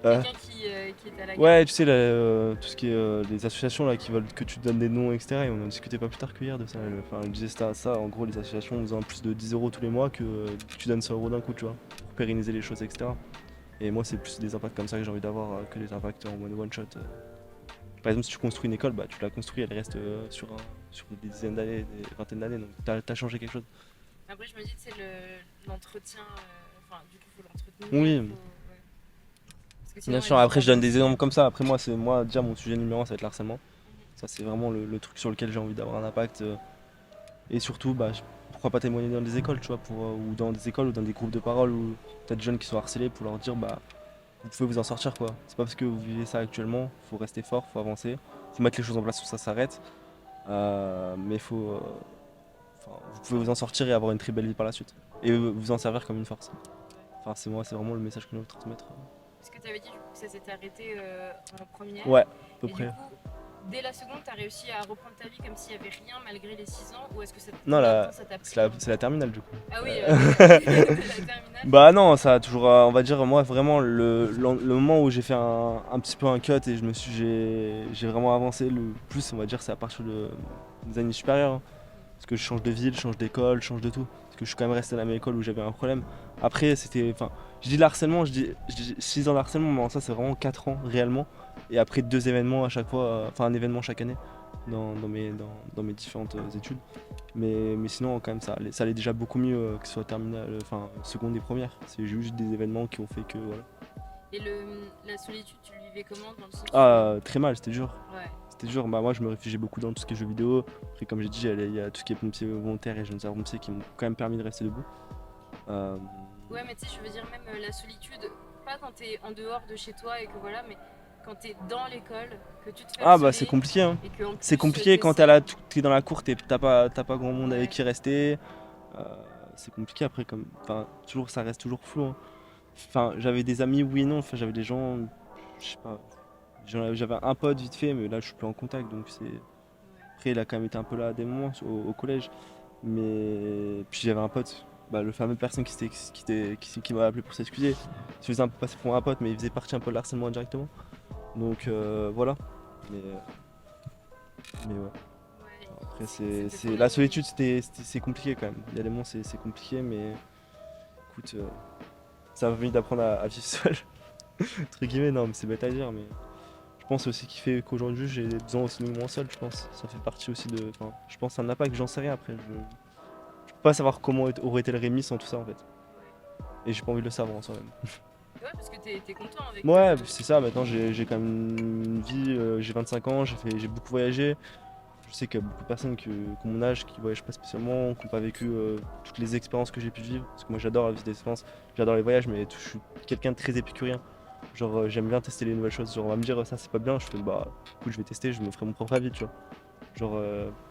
Euh. Quelqu'un qui est à la gare. Ouais, tu sais, là, tout ce qui est les associations là, qui veulent que tu donnes des noms, etc. Et on en discutait pas plus tard que hier de ça. Enfin, elle disait ça, en gros, les associations ont besoin de plus de 10 euros tous les mois que tu donnes 100 euros d'un coup, tu vois, pour pérenniser les choses, etc. Et moi, c'est plus des impacts comme ça que j'ai envie d'avoir que des impacts en one shot. Par exemple, si tu construis une école, bah, tu l'as construit, elle reste sur des dizaines d'années, des vingtaines d'années, donc t'as changé quelque chose. Après, je me dis, c'est l'entretien. Enfin, du coup, il faut l'entretenir. Oui, Ouais. Parce que sinon, bien elle sûr, après je disparaît donne des aussi. exemples comme ça. Après, moi, déjà, mon sujet numéro 1, ça va être l'harcèlement. Ça, c'est vraiment le truc sur lequel j'ai envie d'avoir un impact. Et surtout, bah, pourquoi pas témoigner dans des écoles, tu vois, ou dans des écoles ou dans des groupes de parole où t'as des jeunes qui sont harcelés pour leur dire, bah, vous pouvez vous en sortir, quoi. C'est pas parce que vous vivez ça actuellement, faut rester fort, faut avancer, faut mettre les choses en place pour que ça s'arrête. Mais enfin, vous pouvez vous en sortir et avoir une très belle vie par la suite. Et vous en servir comme une force. Enfin, c'est vraiment le message que je veux transmettre. Parce que tu avais dit du coup, que ça s'était arrêté en première. Ouais, à peu Et du près. coup, dès la seconde, tu as réussi à reprendre ta vie comme s'il n'y avait rien malgré les 6 ans. Ou est-ce que Non, combien de temps ça t'a pris c'est la terminale, du coup. Ah oui, d'accord. Dès la terminale. Bah non, ça a toujours, on va dire, moi vraiment, le moment où j'ai fait un petit peu un cut et j'ai vraiment avancé le plus, on va dire, c'est à partir des années supérieures, hein. Parce que je change de ville, je change d'école, je change de tout. Parce que je suis quand même resté à la même école où j'avais un problème. Après, enfin, je dis le harcèlement, je dis 6 ans de harcèlement, mais en ça, c'est vraiment 4 ans réellement. Et après 2 événements à chaque fois, enfin un événement chaque année dans mes différentes études. Mais sinon, quand même, ça allait déjà beaucoup mieux que ce soit terminale, enfin seconde et première. C'est juste des événements qui ont fait que voilà. Et la solitude, tu le vivais comment dans le sens Ah, très mal, c'était dur. Ouais. C'était dur. Bah, moi, je me réfugiais beaucoup dans tout ce qui est jeux vidéo. Après, comme j'ai dit, il y a tout ce qui est pompiers volontaires et jeunes pompiers qui m'ont quand même permis de rester debout. Euh, Ouais, mais tu sais, je veux dire, même la solitude, pas quand t'es en dehors de chez toi et que voilà, mais quand t'es dans l'école, que tu te fais Ah, bah, c'est harceler compliqué, hein. et que en C'est plus compliqué quand t'es dans la cour, t'as pas grand monde Ouais. avec qui rester. Euh, c'est compliqué après, enfin, ça reste toujours flou, hein. Enfin, j'avais des amis, oui et non. Enfin, j'avais des gens, je sais pas. J'avais un pote vite fait, mais là, je suis plus en contact, donc c'est. Après, il a quand même été un peu là à des moments au collège. Mais puis j'avais un pote, bah, le fameux personne qui m'a appelé pour s'excuser. Il se faisait un peu passer pour un pote, mais il faisait partie un peu de l'harcèlement indirectement. Donc voilà. Mais, euh, mais ouais. Ouais, Après, c'était ton la ami. solitude, c'est compliqué quand même. Il y a des moments, c'est compliqué, mais écoute, ça m'a permis d'apprendre à vivre seul. Entre guillemets, non, mais c'est bête à dire, mais je pense aussi qu'il fait qu'aujourd'hui j'ai besoin aussi de moments seul, je pense. Ça fait partie aussi de. Enfin, je pense que ça n'a pas que j'en sais rien après. Je peux pas savoir comment aurait été le Rémi sans tout ça en fait. Et j'ai pas envie de le savoir en soi-même. Ouais, parce que t'es content avec. Ouais, c'est ça, maintenant j'ai quand même une vie, j'ai 25 ans, j'ai beaucoup voyagé. Je sais qu'il y a beaucoup de personnes qui ont mon âge qui voyagent pas spécialement, qui n'ont pas vécu toutes les expériences que j'ai pu vivre. Parce que moi j'adore la vie d'expérience, j'adore les voyages, mais je suis quelqu'un de très épicurien. Genre j'aime bien tester les nouvelles choses. Genre on va me dire ça c'est pas bien, je fais bah écoute je vais tester, je me ferai mon propre avis, tu vois. Genre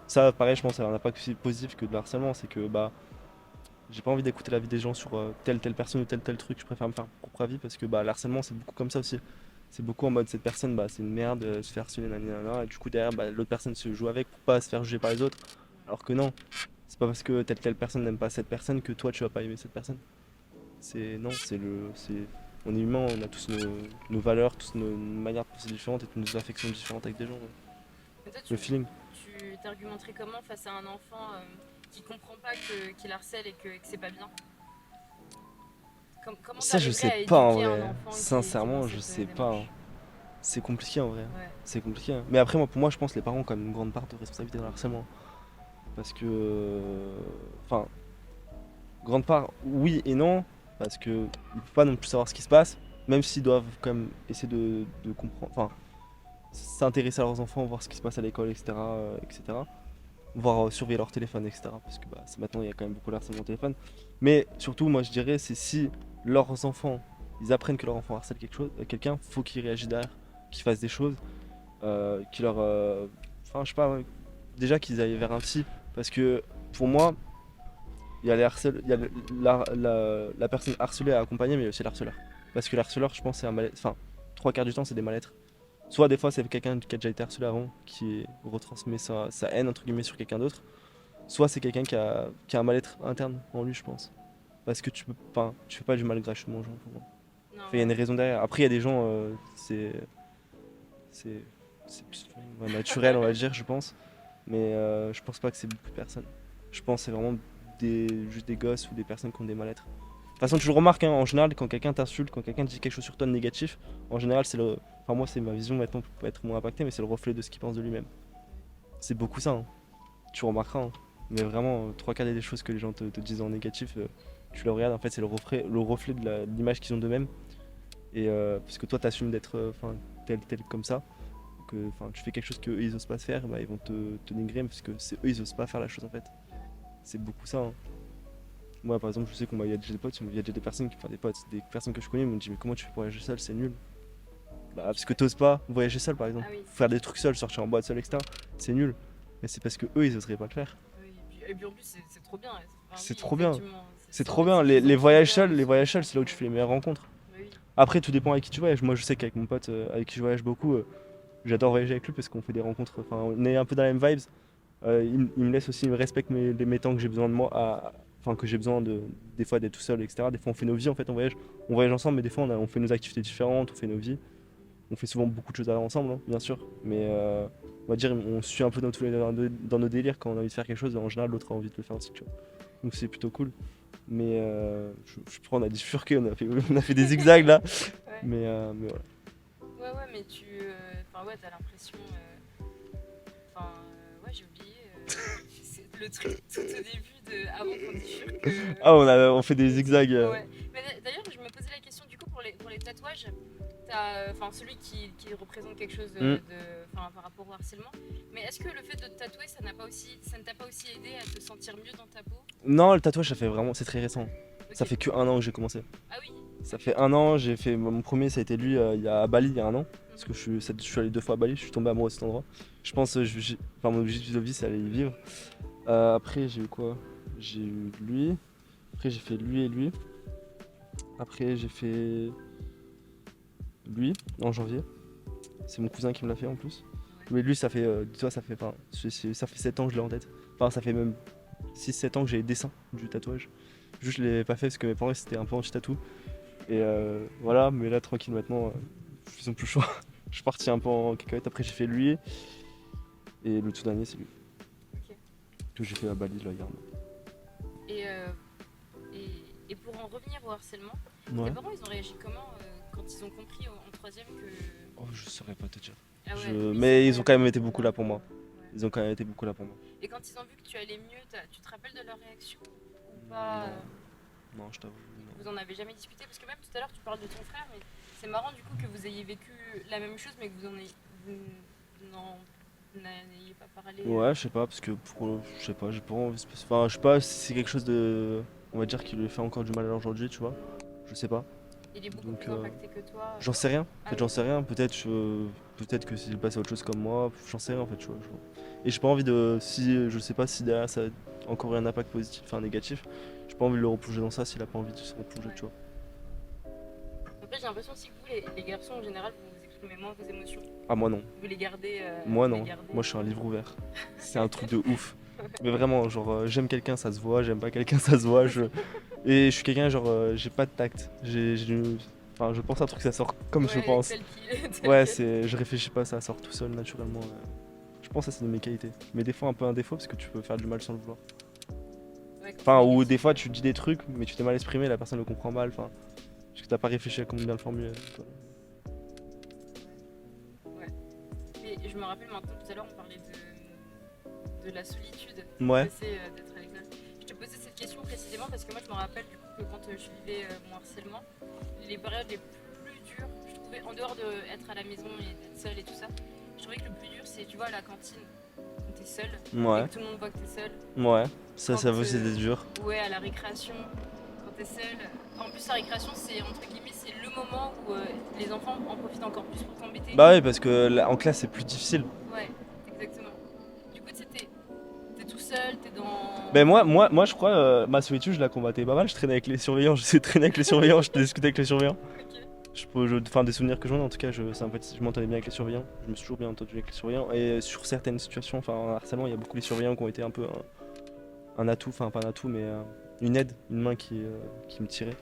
ça pareil je pense ça a un impact aussi positif que de l'harcèlement, c'est que bah j'ai pas envie d'écouter l'avis des gens sur telle personne ou tel truc, je préfère me faire mon propre avis parce que bah l'harcèlement c'est beaucoup comme ça aussi. C'est beaucoup en mode cette personne bah c'est une merde, se faire harceler nanana, et du coup derrière bah, l'autre personne se joue avec pour pas se faire juger par les autres. Alors que non, c'est pas parce que telle personne n'aime pas cette personne que toi tu vas pas aimer cette personne. C'est non, on est humain, on a tous nos valeurs, tous nos manières de penser différentes et toutes nos affections différentes avec des gens, ouais. Mais toi, Le feeling. tu t'argumenterais comment face à un enfant qui comprend pas qu'il harcèle et que c'est pas bien? Comment Ça je t'arriverais sais à pas en éduquer un vrai. enfant qui est dans Sincèrement, je cette sais pas, hein. démarche? C'est compliqué en vrai. Ouais. C'est compliqué, hein. Mais après, pour moi, je pense que les parents ont quand même une grande part de responsabilité dans le harcèlement. Parce que. Enfin, grande part, oui et non. Parce que ils peuvent pas non plus savoir ce qui se passe. Même s'ils doivent quand même essayer de comprendre. Enfin, s'intéresser à leurs enfants, voir ce qui se passe à l'école, etc. etc. Voir surveiller leur téléphone, etc. Parce que bah, maintenant, il y a quand même beaucoup de harcèlement au téléphone. Mais surtout, moi, je dirais, c'est si leurs enfants, ils apprennent que leur enfant harcèle quelqu'un, faut qu'ils réagissent derrière, qu'ils fassent des choses qui leur. Enfin, je sais pas, ouais, déjà qu'ils aillent vers un psy. Parce que pour moi, il y a, il y a la personne harcelée à accompagner, mais il y a aussi l'harceleur. Parce que l'harceleur, je pense, c'est un mal-être. Enfin, trois quarts du temps, c'est des mal-être. Soit des fois, c'est quelqu'un qui a déjà été harcelé avant, qui retransmet sa haine, entre guillemets, sur quelqu'un d'autre. Soit c'est quelqu'un qui a un mal-être interne en lui, je pense. Parce que tu peux pas, tu fais pas du mal gratuitement aux gens, pour moi. Non, Enfin, il y a une raison derrière. Après, il y a des gens, c'est plus naturel, on va dire, je pense. Mais je pense pas que c'est beaucoup de personnes. Je pense que c'est vraiment juste des gosses ou des personnes qui ont des mal-être. De toute façon, tu le remarques, hein, en général, quand quelqu'un t'insulte, quand quelqu'un dit quelque chose sur toi de négatif, en général, c'est le. Enfin, moi, c'est ma vision maintenant, peut être moins impactée, mais c'est le reflet de ce qu'il pense de lui-même. C'est beaucoup ça, hein. Tu remarqueras, hein. Mais vraiment, trois quarts des choses que les gens te disent en négatif, tu le regardes, en fait, c'est le reflet de l'image qu'ils ont d'eux-mêmes. Et parce que toi, t'assumes d'être tel comme ça, que tu fais quelque chose qu'eux ils osent pas faire, bah, ils vont te dénigrer parce que c'est eux ils osent pas faire la chose en fait. C'est beaucoup ça, hein. Moi par exemple, je sais qu'il y a déjà des potes, il y a déjà des personnes, des personnes que je connais, ils m'ont dit mais comment tu fais pour voyager seul, c'est nul. Bah parce que t'oses pas voyager seul par exemple, Ah oui. faire des trucs seul, sortir en boîte seul, etc. C'est nul. Mais c'est parce que eux ils oseraient pas le faire. Oui, et puis en plus, c'est trop bien. Enfin, C'est oui, trop bien. effectivement, C'est ça, trop mais bien. c'est Les, des les gens qui voyages regardent, seuls, c'est là où tu fais les meilleures rencontres. oui. Après tout dépend avec qui tu voyages. Moi je sais qu'avec mon pote avec qui je voyage beaucoup, j'adore voyager avec lui parce qu'on fait des rencontres, enfin on est un peu dans la même vibes. Il me laisse aussi, il me respecte mes temps que j'ai besoin de moi, enfin que j'ai besoin des fois d'être tout seul, etc. Des fois on fait nos vies en fait, on voyage ensemble, mais des fois on fait nos activités différentes, on fait nos vies. On fait souvent beaucoup de choses ensemble, hein, bien sûr. Mais on va dire, on suit un peu dans nos délires quand on a envie de faire quelque chose. En général, l'autre a envie de le faire aussi, tu vois. Donc c'est plutôt cool. Mais je crois on a bifurqué, on a fait des zigzags là. Ouais. Mais voilà. Ouais, mais tu. Enfin, ouais, t'as l'impression. Enfin, ouais, j'ai oublié. C'est le truc tout au début avant qu'on bifurque. Ah, on fait des zigzags. Ouais. Mais d'ailleurs, je me posais la question du coup pour les tatouages. T'as, enfin, celui qui représente quelque chose enfin, par rapport au harcèlement. Mais est-ce que le fait de te tatouer, ça ne t'a pas aussi aidé à te sentir mieux dans ta peau? Non, le tatouage, c'est très récent. Ok. Ça fait que 1 an que j'ai commencé. Ah oui. Ça fait 1 an, j'ai fait mon premier, ça a été lui à Bali il y a 1 an. Parce que je suis allé 2 fois à Bali, je suis tombé amoureux de cet endroit. Je pense, mon objectif de vie, c'est aller y vivre. Après, j'ai eu quoi? J'ai eu lui. Après, j'ai fait lui et lui. Après, j'ai fait lui en janvier. C'est mon cousin qui me l'a fait en plus. Mais lui, ça fait, dis-toi, ça fait 7 ans que je l'ai en tête. Enfin, ça fait même 6-7 ans que j'ai les dessins du tatouage. Juste, je l'ai pas fait parce que mes parents c'était un peu anti-tatou. Et voilà, mais là, tranquille, maintenant, ils ont plus le choix. Je suis parti un peu en cacahuète. Après, j'ai fait lui. Et le tout dernier, c'est lui. Ok. Que j'ai fait à Bali, là, hier. Et, et pour en revenir au harcèlement, Ouais. tes parents ils ont réagi comment quand ils ont compris en troisième que. Oh, je saurais pas te dire. Ah ouais, oui, Mais c'est ils vrai. ont quand même été beaucoup là pour moi. Ouais. Ils ont quand même été beaucoup là pour moi. Et quand ils ont vu que tu allais mieux, tu te rappelles de leur réaction ou pas? Non, je t'avoue. Non. Vous en avez jamais discuté? Parce que même tout à l'heure tu parles de ton frère, mais c'est marrant du coup que vous ayez vécu la même chose, mais que vous n'en ayez pas parlé. Ouais, je sais pas, parce que je sais pas, j'ai pas envie. Enfin, je sais pas si c'est quelque chose de. On va dire qui lui fait encore du mal à aujourd'hui, tu vois. Je sais pas. Il est beaucoup Donc, plus impacté que toi. J'en sais rien. En Ah fait, oui. j'en sais rien. Peut-être que s'il passe à autre chose comme moi, j'en sais rien en fait, tu vois. Et j'ai pas envie de. Si je sais pas si derrière ça a encore eu un impact positif, enfin négatif, j'ai pas envie de le replonger dans ça s'il a pas envie de se replonger, Ouais. tu vois. Après, j'ai l'impression aussi que vous, les garçons en général, vous exprimez moins vos émotions. Ah, moi non. Vous les gardez. Moi vous les non. gardez. Moi je suis un livre ouvert. C'est un truc de ouf. Mais vraiment, genre, j'aime quelqu'un, ça se voit, j'aime pas quelqu'un, ça se voit. Et je suis quelqu'un, genre, j'ai pas de tact. Enfin, je pense à un truc, ça sort comme je Ouais, pense. tel qu'il est, Ouais, tel je réfléchis pas, ça sort tout seul naturellement. Je pense que ça c'est de mes qualités. Mais des fois un peu un défaut parce que tu peux faire du mal sans le vouloir. qu'il est. Ouais, quand Enfin, c'est ou négatif. des fois tu dis des trucs mais tu t'es mal exprimé, la personne le comprend mal. Enfin, parce que t'as pas réfléchi à comment bien le formuler. Quoi. Et je me rappelle maintenant, tout à l'heure, on parlait de la solitude. Ouais. D'être à l'école. Je te posais cette question précisément parce que moi, je me rappelle du coup que quand je vivais mon harcèlement, les périodes les plus dures, je trouvais, en dehors d'être à la maison et d'être seule et tout ça, je trouvais que le plus dur, c'est, tu vois, à la cantine, quand t'es seule, Ouais. et que tout le monde voit que t'es seule. Ouais. Ça Quand, vous c'est dur. Ouais, à la récréation, quand t'es seule. En plus, la récréation, c'est entre guillemets, c'est le moment où les enfants en profitent encore plus pour t'embêter. Bah ouais, parce que là, en classe c'est plus difficile. Ouais, exactement. Du coup, tu sais, t'es tout seul, t'es dans. Ben moi je crois, ma solitude je la combattais pas mal. Je traînais avec les surveillants, j'essayais de traîner avec les surveillants, je discutais avec les surveillants. Ok. Enfin, des souvenirs que j'en ai en tout cas, je m'entendais bien avec les surveillants. Je me suis toujours bien entendu avec les surveillants. Et sur certaines situations, enfin en harcèlement, il y a beaucoup les surveillants qui ont été un peu un atout, enfin pas un atout, mais une aide, une main qui me tirait.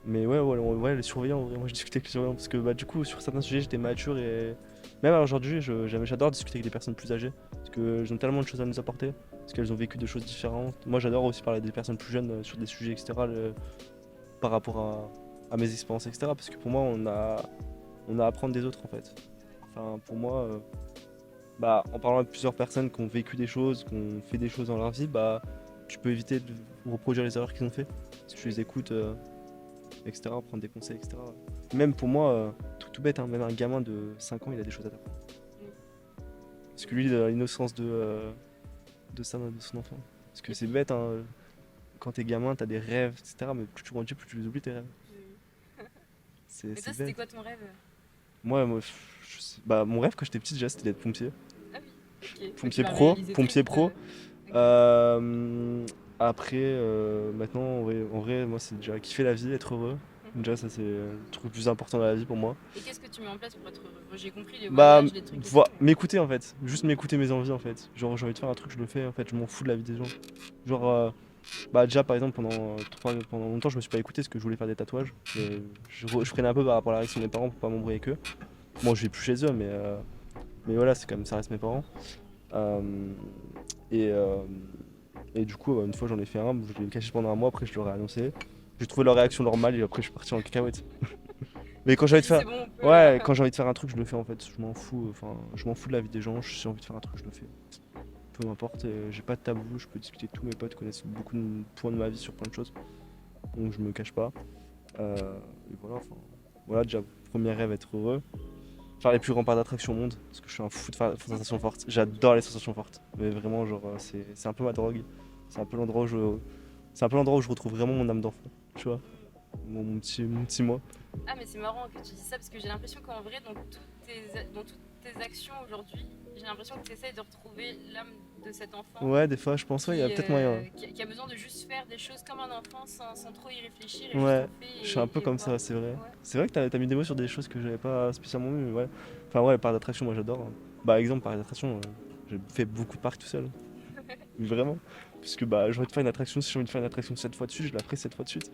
Mais ouais, les surveillants, en vrai, moi je discutais avec les surveillants parce que bah, du coup, sur certains sujets, j'étais mature et même aujourd'hui, j'adore discuter avec des personnes plus âgées parce qu'elles ont tellement de choses à nous apporter, parce qu'elles ont vécu des choses différentes. Moi, j'adore aussi parler des personnes plus jeunes sur des sujets, etc., par rapport à mes expériences, etc., parce que pour moi, on a à apprendre des autres en fait. Enfin, pour moi, bah, en parlant avec plusieurs personnes qui ont vécu des choses, qui ont fait des choses dans leur vie, bah, tu peux éviter de reproduire les erreurs qu'ils ont fait si tu les écoutes. Etc., prendre des conseils, etc. Même pour moi, truc tout bête, hein, même un gamin de 5 ans, il a des choses à t'apprendre. Parce que lui, il a l'innocence de son enfant. Parce que c'est bête, hein, quand t'es gamin, t'as des rêves, etc. Mais plus tu grandis, plus tu les oublies tes rêves. Et toi, C'est c'était bête. quoi ton rêve? Moi bah, mon rêve quand j'étais petit, déjà, c'était d'être pompier. Ah oui, ok. Tu Pompier l'as pro, réalisé très pompier vite, pro. ok. Après, maintenant, en vrai, moi, c'est déjà kiffer la vie, être heureux. Déjà, ça, c'est le truc le plus important dans la vie pour moi. Et qu'est-ce que tu mets en place pour être heureux? Moi, j'ai compris les Bah, voyages, les trucs et tout. Mais- m'écouter en fait, juste m'écouter mes envies en fait. Genre, j'ai envie de faire un truc, je le fais en fait, je m'en fous de la vie des gens. Genre, bah, déjà par exemple, pendant longtemps, je me suis pas écouté parce que je voulais faire des tatouages. Et je freinais un peu par rapport à la réaction de mes parents pour pas m'embrouiller avec eux. Moi, je vais plus chez eux, mais voilà, c'est comme ça reste mes parents. Euh, et, euh, et du coup, une fois j'en ai fait un, je l'ai caché pendant un mois, après je leur ai annoncé. J'ai trouvé leur réaction normale et après je suis parti en cacahuète. Mais quand j'ai envie de Tu dis, faire. c'est bon, on peut. Ouais, quand j'ai envie de faire un truc, je le fais en fait. Je m'en fous, enfin, je m'en fous de la vie des gens. Si j'ai envie de faire un truc, je le fais. Peu m'importe, j'ai pas de tabou, je peux discuter de tout. Mes potes connaissent beaucoup de points de ma vie sur plein de choses. Donc je me cache pas. Et voilà, enfin. Voilà, déjà, premier rêve, être heureux. Faire les plus grands parcs d'attractions au monde. Parce que je suis un fou de faire des sensations fortes. J'adore les sensations fortes. Mais vraiment, genre, c'est un peu ma drogue. C'est un peu l'endroit où C'est un peu l'endroit où je retrouve vraiment mon âme d'enfant. Tu vois, mon petit moi. Ah, mais c'est marrant que tu dis ça parce que j'ai l'impression qu'en vrai, dans toutes tes actions aujourd'hui, j'ai l'impression que tu essayes de retrouver l'âme de cet enfant Ouais, des fois, je pense, ouais, il y a peut-être moyen. Ouais. qui a besoin de juste faire des choses comme un enfant sans trop y réfléchir et juste Ouais, on fait je suis un peu et comme voir. ça, c'est vrai. Ouais. C'est vrai que t'as mis des mots sur des choses que j'avais pas spécialement vu, mais ouais. Enfin, ouais, les parcs d'attraction, moi j'adore, hein. Par exemple, parcs d'attraction, j'ai fait beaucoup de parcs tout seul. Vraiment. Parce que bah, j'ai envie de faire une attraction, si j'ai envie de faire une attraction 7 fois de suite, je la ferai 7 fois de suite.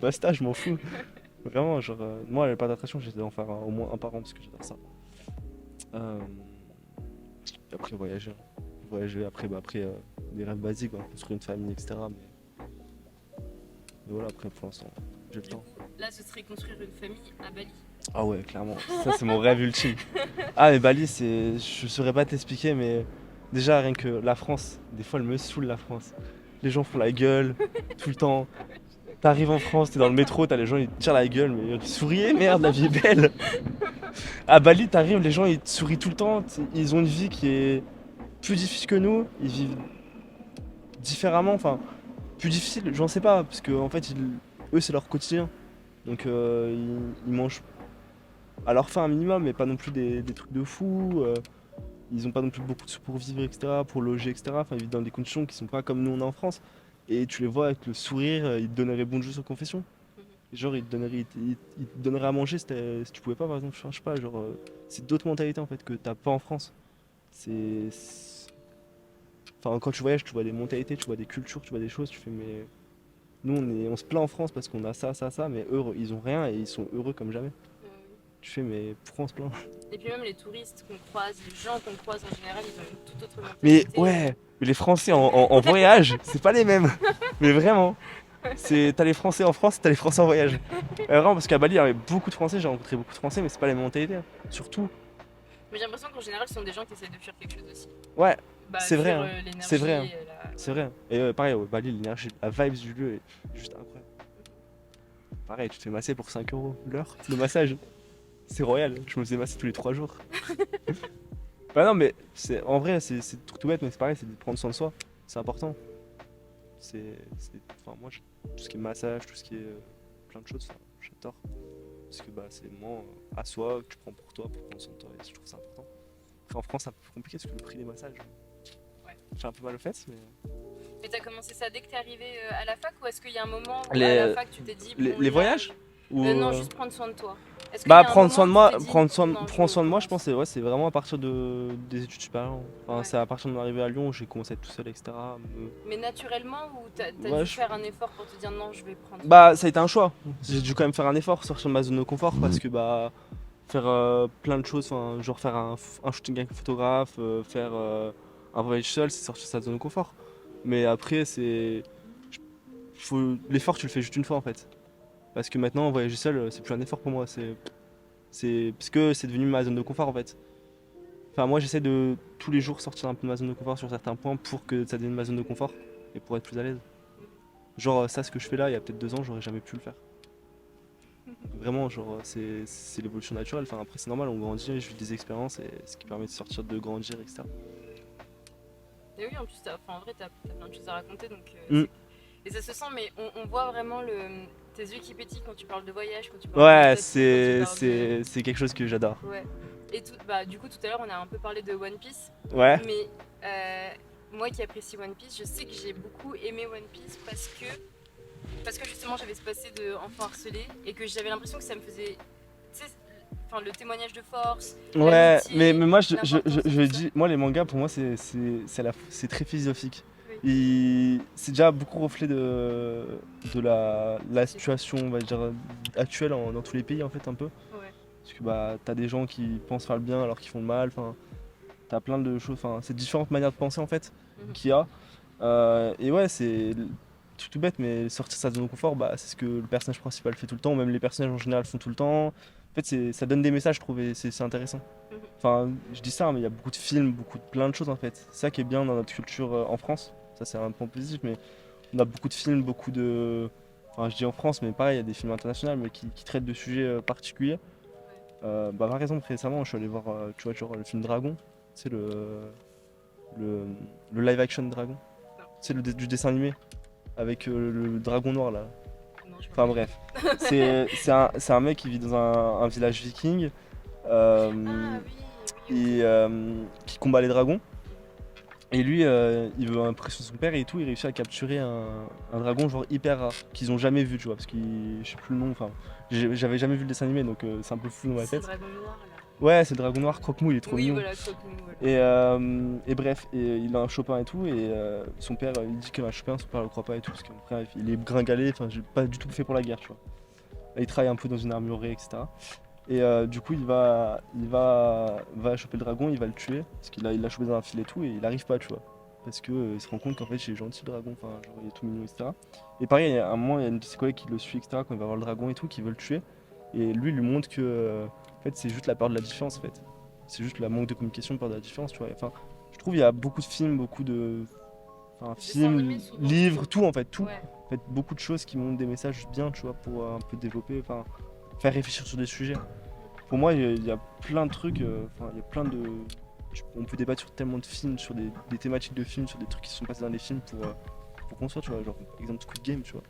Basta, je m'en fous. Vraiment, genre, moi, les parcs d'attraction, j'essaie d'en faire au moins un par an parce que j'adore ça. Euh, et après, voyager. Voyager, après, des rêves basiques, quoi, construire une famille, etc. Mais voilà, après, pour l'instant, j'ai le Du temps. coup, là, ce serait construire une famille à Bali. Ah ouais, clairement. Ça, c'est mon rêve ultime. Ah, mais Bali, c'est. Je saurais pas t'expliquer, mais déjà, rien que la France, des fois, elle me saoule, la France. Les gens font la gueule tout le temps. T'arrives en France, t'es dans le métro, t'as les gens, ils te tirent la gueule, mais souriez, merde, la vie est belle. À Bali, t'arrives, les gens, ils te sourient tout le temps. Ils ont une vie qui est plus difficile que nous. Ils vivent différemment, enfin, plus difficile, j'en sais pas, parce que en fait, eux, c'est leur quotidien. Donc, ils mangent à leur faim un minimum, mais pas non plus des trucs de fou. Ils ont pas non plus beaucoup de sous pour vivre, etc., pour loger, etc. Enfin, ils vivent dans des conditions qui sont pas comme nous on a en France. Et tu les vois avec le sourire, ils te donneraient bon Dieu sans confession. Genre, ils te donneraient à manger si tu pouvais pas, par exemple. Je sais pas, genre, c'est d'autres mentalités en fait que t'as pas en France. Enfin, quand tu voyages, tu vois des mentalités, tu vois des cultures, tu vois des choses, tu fais, mais nous, on se plaint en France parce qu'on a ça, ça, ça, mais eux, ils ont rien et ils sont heureux comme jamais. Tu fais, mais pourquoi on se plaint? Et puis même les touristes qu'on croise, les gens qu'on croise en général, ils ont une toute autre Mais mentalité. ouais, mais les Français en voyage, c'est pas les mêmes. Mais vraiment. T'as les Français en France, t'as les Français en voyage. Vraiment, parce qu'à Bali, il y avait beaucoup de Français, j'ai rencontré beaucoup de Français, mais c'est pas les mêmes mentalités, hein. Surtout. Mais j'ai l'impression qu'en général, ce sont des gens qui essayent de fuir quelque chose aussi. Ouais, Bah, c'est vrai, fuir hein. l'énergie. C'est vrai, hein. la- C'est vrai. Et pareil, au Bali, l'énergie, la vibe du lieu est juste incroyable. Pareil, tu te fais masser pour 5 euros l'heure de massage. C'est royal, je me faisais masser tous les 3 jours. Bah non, mais en vrai, c'est tout bête, mais c'est pareil, c'est de prendre soin de soi. C'est important. Enfin, moi, tout ce qui est massage, tout ce qui est plein de choses, enfin, j'adore. Parce que bah, c'est le moment à soi que tu prends pour toi, pour prendre soin de toi, et je trouve ça important. Après, en France, c'est un peu plus compliqué parce que le prix des massages, Ouais. j'ai un peu mal aux fesses, mais. Mais t'as commencé ça dès que t'es arrivé à la fac ou est-ce qu'il y a un moment où Les- à la fac tu t'es dit Les là, voyages Ou, non, juste prendre soin de toi. Est-ce qu'il y Bah a un prendre soin moment de où moi, tu t'es dit, non, je prendre soin de moi, je pense recommence? que c'est vraiment à partir des études supérieures. Enfin, Ouais. c'est à partir de mon arrivée à Lyon, j'ai commencé à être tout seul, etc. Mais naturellement, ou t'as Ouais, dû faire un effort pour te dire non, je vais prendre soin de bah moi? ça a été un choix. J'ai dû quand même faire un effort, sortir de ma zone de confort parce que bah faire plein de choses, enfin, genre faire un shooting avec un photographe, faire un voyage seul, c'est sortir de sa zone de confort. Mais après, l'effort tu le fais juste une fois en fait. Parce que maintenant voyager seul, c'est plus un effort pour moi, c'est parce que c'est devenu ma zone de confort en fait. Enfin, moi, j'essaie de tous les jours sortir un peu de ma zone de confort sur certains points pour que ça devienne ma zone de confort et pour être plus à l'aise. Genre, ça, ce que je fais là, il y a peut-être 2 ans, j'aurais jamais pu le faire. Vraiment, genre, c'est l'évolution naturelle. Enfin, après, c'est normal, on grandit, je vis des expériences et ce qui permet de sortir, de grandir, etc. Et oui, en plus, en vrai, t'as plein de choses à raconter, donc Mm. et ça se sent, mais on voit vraiment tes yeux qui pétillent quand tu parles de voyage, quand tu parles de Ouais, méditation, quand tu parles de... c'est quelque chose que j'adore. Ouais. Et bah, du coup, tout à l'heure, on a un peu parlé de One Piece, Ouais. mais moi qui apprécie One Piece, je sais que j'ai beaucoup aimé One Piece parce que justement, j'avais ce passé d'enfant harcelé et que j'avais l'impression que ça me faisait... Tu sais, enfin, le témoignage de force, Ouais, mais l'amitié, moi, l'importance je de tout ça. dis, moi, les mangas, pour moi, c'est très philosophique. Oui. C'est déjà beaucoup reflet de la situation, on va dire, actuelle dans tous les pays, en fait, un peu. Ouais. Parce que bah, t'as des gens qui pensent faire le bien alors qu'ils font le mal. Enfin, t'as plein de choses. Enfin, c'est différentes manières de penser, en fait, Mhm. qu'il y a. Et ouais, c'est tout bête, mais sortir de sa zone de confort, bah, c'est ce que le personnage principal fait tout le temps, ou même les personnages en général font tout le temps. En fait, ça donne des messages, je trouve, et c'est intéressant. Mhm. Enfin, je dis ça, mais il y a beaucoup de films, plein de choses en fait. C'est ça qui est bien dans notre culture en France. Ça, c'est un point positif, mais on a beaucoup de films, beaucoup de. Enfin, je dis en France, mais pareil, il y a des films internationaux mais qui traitent de sujets particuliers. Bah, par exemple, récemment, je suis allé voir, tu vois, genre le film Dragon. C'est le, le live action Dragon. C'est du dessin animé avec le dragon noir là. Non, je vois Enfin pas. bref, c'est un mec qui vit dans un village viking Ah oui, oui, ok. qui combat les dragons. Et lui, il veut impressionner son père et tout, il réussit à capturer un dragon genre hyper rare, qu'ils ont jamais vu, tu vois, parce qu'il. Je sais plus le nom, enfin. J'avais jamais vu le dessin animé, donc c'est un peu flou dans ma C'est le tête. dragon noir là. Ouais, c'est le dragon noir croque-mou, il est trop Oui, mignon. voilà, croque-mou, voilà. Et bref, et il a un Chopin et tout, et son père, il dit qu'il a un Chopin, son père le croit pas et tout, parce que mon frère, il est gringalé, enfin, pas du tout fait pour la guerre, tu vois. Là, il travaille un peu dans une armurerie, etc. Et du coup, va choper le dragon, il va le tuer, parce il l'a chopé dans un fil et tout, et il arrive pas, tu vois. Parce que il se rend compte qu'en fait, c'est gentil le dragon, enfin, genre, il est tout mignon, etc. Et pareil, il y a un moment, il y a une de ses collègues qui le suit, etc., quand il va voir le dragon et tout, qui veut le tuer. Et lui montre que, en fait, c'est juste la peur de la différence, en fait. C'est juste la manque de communication, peur de la différence, tu vois. Enfin, je trouve il y a beaucoup de films, beaucoup de. Enfin, Dessins animés films, souvent. livres, tout, en fait, tout. Ouais. En fait, beaucoup de choses qui montrent des messages bien, tu vois, pour un peu développer, enfin, faire réfléchir sur des sujets. Pour moi, il y a plein de trucs, enfin, il y a plein de. On peut débattre sur tellement de films, sur des thématiques de films, sur des trucs qui se sont passés dans les films pour construire, tu vois. Genre, par exemple, Squid Game, tu vois.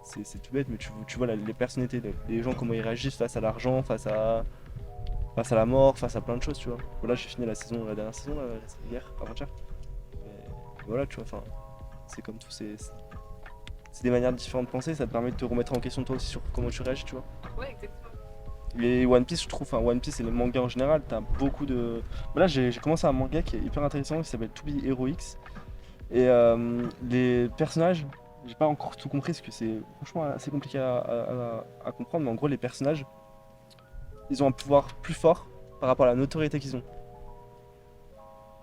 C'est tout bête, mais tu vois les personnalités, les gens, comment ils réagissent face à l'argent, face à la mort, face à plein de choses, tu vois. Voilà, j'ai fini la dernière saison, là, hier, avant-hier. Et voilà, tu vois, enfin, c'est comme tout, c'est des manières différentes de penser, ça te permet de te remettre en question toi aussi sur comment tu réagis, tu vois. Ouais, exactement. Les One Piece, je trouve, enfin One Piece et les mangas en général, t'as beaucoup de. Là, j'ai commencé un manga qui est hyper intéressant qui s'appelle To Be Heroics. Et les personnages, j'ai pas encore tout compris parce que c'est franchement assez compliqué à comprendre, mais en gros, les personnages, ils ont un pouvoir plus fort par rapport à la notoriété qu'ils ont.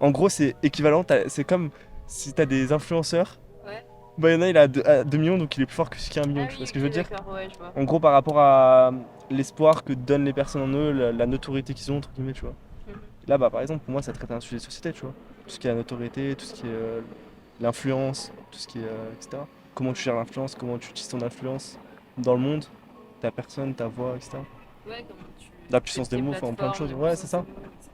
En gros, c'est équivalent, c'est comme si t'as des influenceurs. Ouais. Bah, il y en a, il a 2 millions, donc il est plus fort que celui qui a 1 million, Ah tu oui, vois ce que je veux ok, dire? d'accord, ouais, je vois. En gros, par rapport à l'espoir que donnent les personnes en eux, la notoriété qu'ils ont, entre guillemets, tu vois. Mhm. Là, bah, par exemple, pour moi, ça traite un sujet de société, tu vois. Tout ce qui est la notoriété, tout ce qui est l'influence, tout ce qui est. etc. Comment tu gères l'influence, comment tu utilises ton influence dans le monde, ta personne, ta voix, etc. Ouais, comment tu La fais puissance des tes mots, enfin, plein de plateformes, choses. la Ouais, c'est puissance des ça. mots, etc.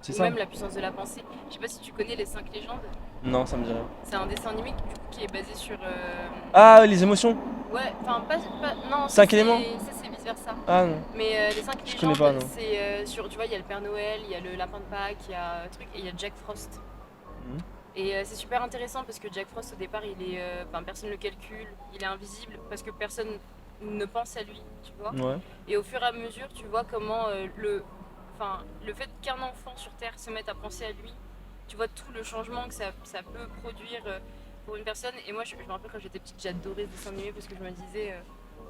C'est Ou ça. même la puissance de la pensée. Je sais pas si tu connais les 5 légendes. Non, ça me dit rien. C'est un dessin animé du coup, qui est basé sur. Ah, les émotions. Ouais, enfin, non, ça 5 éléments. c'est vice versa. Ah non, Mais les 5 je connais légendes, pas, non. c'est sur. Tu vois, il y a le Père Noël, il y a le lapin de Pâques, il y a truc, et il y a Jack Frost. Mhm. Et c'est super intéressant parce que Jack Frost au départ, il est, enfin, personne ne le calcule, il est invisible parce que personne ne pense à lui, tu vois. Ouais. Et au fur et à mesure, tu vois comment le fait qu'un enfant sur Terre se mette à penser à lui, tu vois tout le changement que ça peut produire pour une personne. Et moi, je me rappelle quand j'étais petite, j'adorais ce dessin animé parce que je me disais,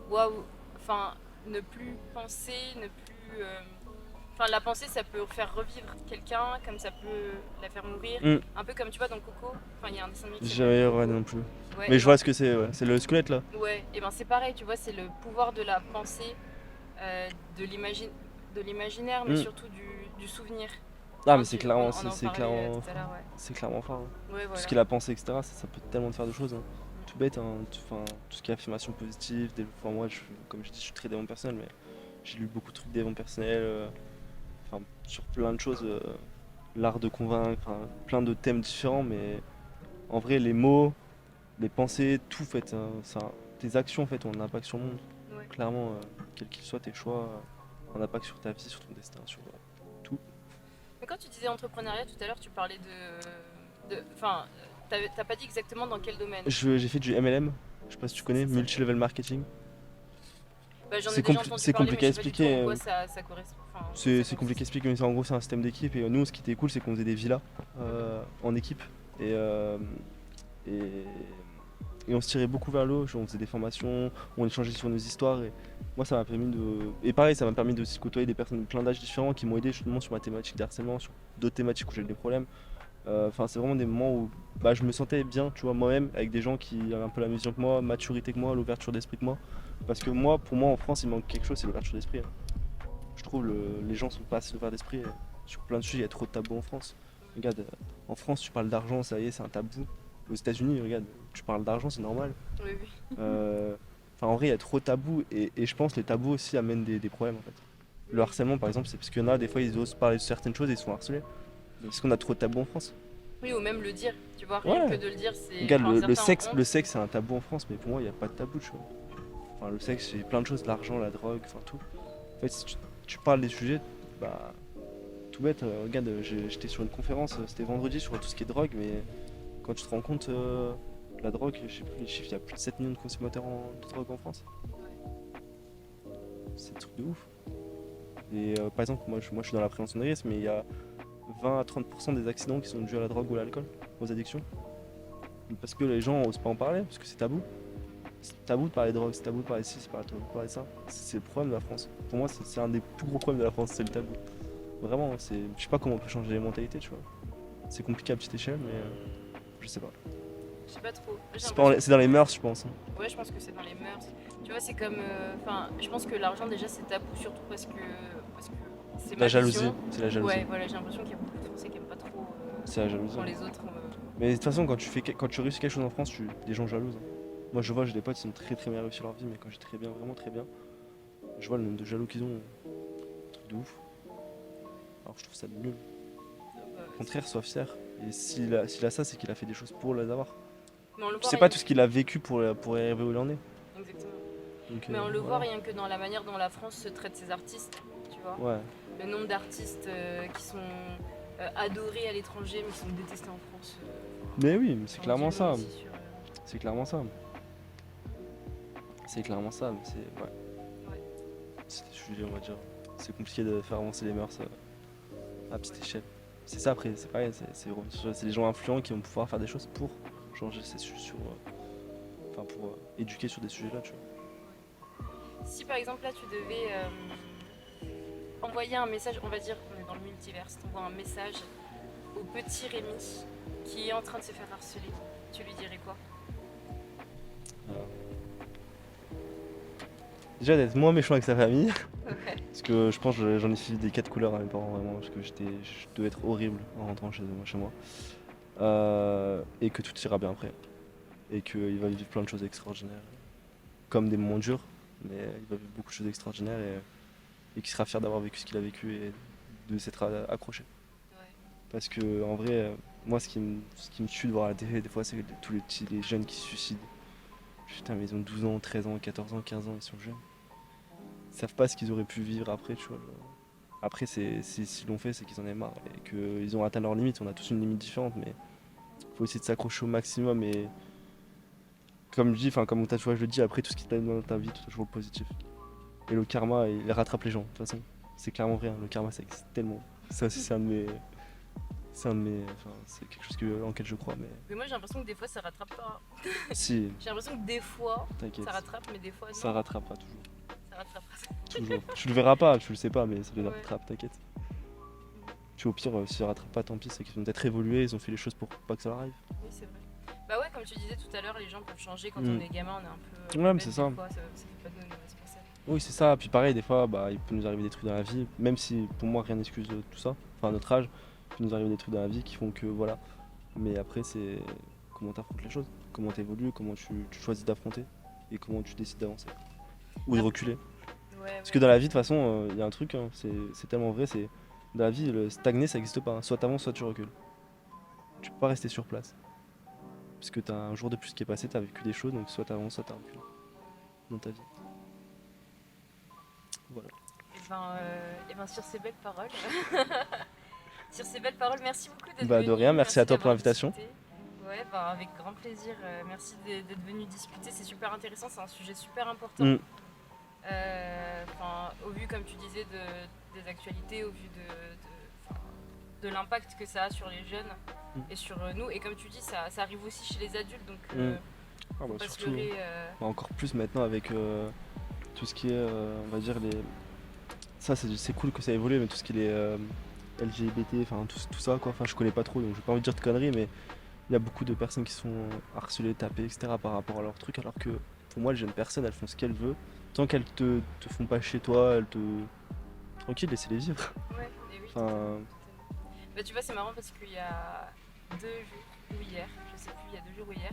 waouh, enfin, ne plus penser, ne plus. Enfin, la pensée, ça peut faire revivre quelqu'un, comme ça peut la faire mourir. Hmm. Un peu comme tu vois dans Coco, enfin, il y a un dessin animé qui J'ai s'appelle jamais Coco. regardé non plus. Ouais, Mais et je ben, vois ce que c'est, ouais. C'est le squelette là. ouais, et ben c'est pareil, tu vois, c'est le pouvoir de la pensée, euh, de de l'imaginaire, mais Hmm. surtout du souvenir. Ah, mais Enfin, c'est clairement, on en c'est parlait clairement, tout à l'heure, ouais. c'est clairement fort, hein. Ouais, Tout ce voilà. qu'il a pensé, etc., ça peut tellement te faire de choses, hein. Tout bête, hein. Enfin, tout ce qui est affirmation positive. Enfin, moi, comme je dis, je suis très développement personnel, mais j'ai lu beaucoup de trucs de développement personnel. Enfin, sur plein de choses. L'art de convaincre, enfin, plein de thèmes différents, mais en vrai, les mots, les pensées, tout fait, tes actions en fait ont un impact sur le monde. Ouais. Clairement, quels qu'ils soient tes choix, ont un impact sur ta vie, sur ton destin, sur tout. Mais quand tu disais entrepreneuriat tout à l'heure, tu parlais enfin, t'as pas dit exactement dans quel domaine. J'ai fait du MLM, je sais pas si tu connais, Ça- multi-level marketing. Bah, j'en ai déjà entendu C'est parler, mais compliqué je à sais pas du tout en expliquer. quoi ça correspond. Enfin, en quoi ça C'est compliqué à consiste. expliquer, mais en gros, c'est un système d'équipe. Et nous, ce qui était cool, c'est qu'on faisait des villas en équipe. Et, et, et on se tirait beaucoup vers le haut. On faisait des formations, on échangeait sur nos histoires. Et moi, ça m'a permis de. Et pareil, ça m'a permis de aussi côtoyer des personnes de plein d'âges différents qui m'ont aidé justement sur ma thématique d'harcèlement, sur d'autres thématiques où j'ai eu des problèmes. Enfin, c'est vraiment des moments où bah, je me sentais bien, tu vois, moi-même, avec des gens qui avaient un peu la vision que moi, maturité que moi, l'ouverture d'esprit que moi. Parce que moi, pour moi, en France, il manque quelque chose, c'est l'ouverture d'esprit, hein. Je trouve les gens sont pas assez ouverts d'esprit. Sur plein de sujets, il y a trop de tabous en France. Regarde, en France, tu parles d'argent, ça y est, c'est un tabou. Aux États-Unis, regarde, tu parles d'argent, c'est normal. Oui, oui. Euh, Enfin, en vrai, il y a trop de tabous et je pense que les tabous aussi amènent des problèmes en fait. Le harcèlement, par exemple, c'est parce qu'il y en a, des fois, ils osent parler de certaines choses et ils sont harcelés. Est-ce qu'on a trop de tabous en France? Oui, ou même le dire, tu vois, rien que Ouais. de le dire, c'est. Regarde, Enfin, certains ont le honte. sexe, c'est un tabou en France, mais pour moi, il n'y a pas de tabou, tu vois. Enfin, le sexe, c'est plein de choses, l'argent, la drogue, enfin tout. En fait, si tu parles des sujets, bah, tout bête, regarde, j'étais sur une conférence, c'était vendredi sur tout ce qui est drogue, mais quand tu te rends compte, la drogue, je sais plus les chiffres, il y a plus de 7 millions de consommateurs de drogue en France. C'est un truc de ouf. Et par exemple, moi je suis dans la prévention des risques, mais il y a 20 à 30% des accidents qui sont dus à la drogue ou à l'alcool, aux addictions. Parce que les gens osent pas en parler, parce que c'est tabou. C'est tabou de parler de drogue, c'est tabou de parler de ci, c'est tabou de parler de ça. C'est le problème de la France. Pour moi, c'est un des plus gros problèmes de la France, c'est le tabou. Vraiment, je sais pas comment on peut changer les mentalités, tu vois. C'est compliqué à petite échelle, mais je sais pas. Je sais pas trop. J'ai C'est l'impression c'est dans les mœurs, je pense, hein. Ouais, je pense que c'est dans les mœurs. Tu vois, c'est comme. Enfin, je pense que l'argent, déjà, c'est tabou, surtout parce que c'est La ma jalousie, vision. c'est la jalousie. Ouais, voilà, j'ai l'impression qu'il y a beaucoup de Français qui aiment pas trop C'est la jalousie, quand hein. les autres. Mais de toute façon, quand tu réussis quelque chose en France, les gens jalousent, hein. Moi, je vois, j'ai des potes qui sont très très bien réussi leur vie, mais quand j'ai très bien, vraiment très bien, je vois le nombre de jaloux qu'ils ont, un truc de ouf. Alors je trouve ça nul. Au contraire, sois fier. Et s'il a ça, c'est qu'il a fait des choses pour les avoir. Mais on le Tu voit sais pas tout ce qu'il a vécu pour y arriver où il en est. Exactement. Donc, Mais on le voit voilà. rien que dans la manière dont la France se traite ses artistes, tu vois. Ouais. Le nombre d'artistes qui sont adorés à l'étranger, mais qui sont détestés en France. Mais oui, mais c'est J'en clairement dis long ça. aussi sur, C'est clairement ça. C'est clairement ça. Mais c'est ouais. ouais. C'est des sujets, on va dire. C'est compliqué de faire avancer les mœurs à petite échelle. C'est ça après, c'est pareil, c'est les gens influents qui vont pouvoir faire des choses pour changer ces sujets enfin pour éduquer sur des sujets là, tu vois. Si par exemple là tu devais envoyer un message, on va dire qu'on est dans le multiverse, t'envoies un message au petit Rémi qui est en train de se faire harceler, tu lui dirais quoi? Voilà. Déjà d'être moins méchant avec sa famille, Ouais. parce que je pense que j'en ai suivi des 4 couleurs à mes parents vraiment, parce que je devais être horrible en rentrant chez moi. Et que tout ira bien après. Et qu'il va vivre plein de choses extraordinaires. Comme des moments durs, mais il va vivre beaucoup de choses extraordinaires et qu'il sera fier d'avoir vécu ce qu'il a vécu et de s'être accroché. Ouais. Parce que en vrai, moi ce qui me tue de voir à la télé des fois, c'est tous les jeunes qui se suicident. Putain, mais ils ont 12 ans, 13 ans, 14 ans, 15 ans, ils sont jeunes. Ils savent pas ce qu'ils auraient pu vivre après, tu vois. Après, s'ils l'ont fait, c'est qu'ils en aient marre et qu'ils ont atteint leurs limites. On a tous une limite différente, mais faut essayer de s'accrocher au maximum comme je dis, enfin comme mon tatouage le dit, après tout ce qui t'arrive dans ta vie, tu as toujours le positif. Et le karma, il rattrape les gens, de toute façon. C'est clairement vrai, hein, le karma ça existe tellement. Ça aussi c'est un de mes. Enfin, c'est quelque chose en lequel je crois, Mais moi j'ai l'impression que des fois ça rattrape pas. si, J'ai l'impression que des fois t'inquiète, ça rattrape, mais des fois non. ça rattrapera toujours. Ça rattrapera. Toujours. Tu le verras pas, tu le sais pas, mais ça le Ouais. rattrape, t'inquiète. Tu au pire, si ça rattrape pas, tant pis, c'est qu'ils ont peut-être évolué, ils ont fait les choses pour pas que ça arrive. Oui, c'est vrai. Bah ouais, comme tu disais tout à l'heure, les gens peuvent changer quand Mm. on est gamin, on est un peu. Ouais, mais bête c'est des ça. fois, ça fait pas de nous une mauvaise personne. Oui, c'est ça. Puis pareil, des fois, bah, il peut nous arriver des trucs dans la vie, même si pour moi rien n'excuse tout ça. Enfin, à notre âge, il peut nous arriver des trucs dans la vie qui font que voilà. Mais après, c'est comment t'affrontes les choses, comment t'évolues, comment tu choisis d'affronter et comment tu décides d'avancer ou de reculer. Ouais, Parce que dans la vie, de toute façon, il y a un truc, hein, c'est tellement vrai, c'est dans la vie, le stagner, ça n'existe pas, hein. Soit t'avances, soit tu recules. Tu peux pas rester sur place. Parce que t'as un jour de plus qui est passé, t'as vécu des choses, donc soit t'avances, soit t'as reculé dans ta vie. Voilà. Et ben sur ces belles paroles. Sur ces belles paroles, merci beaucoup d'être Bah, venu. de rien, merci à toi pour d'avoir l'invitation. discuté. Ouais, bah avec grand plaisir. Merci d'être venu discuter, c'est super intéressant, c'est un sujet super important. Mm. Au vu, comme tu disais, des actualités, au vu de l'impact que ça a sur les jeunes et sur nous. Et comme tu dis, ça arrive aussi chez les adultes, donc Ah bah, pas se surtout, leurrer. bah, encore plus maintenant avec tout ce qui est, on va dire, les. Ça, c'est cool que ça évolue, mais tout ce qui est les LGBT, enfin tout ça, quoi. Enfin, je connais pas trop, donc j'ai pas envie de dire de conneries, mais il y a beaucoup de personnes qui sont harcelées, tapées, etc. par rapport à leur truc, alors que pour moi, les jeunes personnes, elles font ce qu'elles veulent. Tant qu'elles te font pas chez toi, elles te. Tranquille, laissez-les vivre. Ouais, et oui, Enfin, totalement. Bah, tu vois, c'est marrant parce qu'il y a 2 jours ou hier, je sais plus, il y a 2 jours ou hier,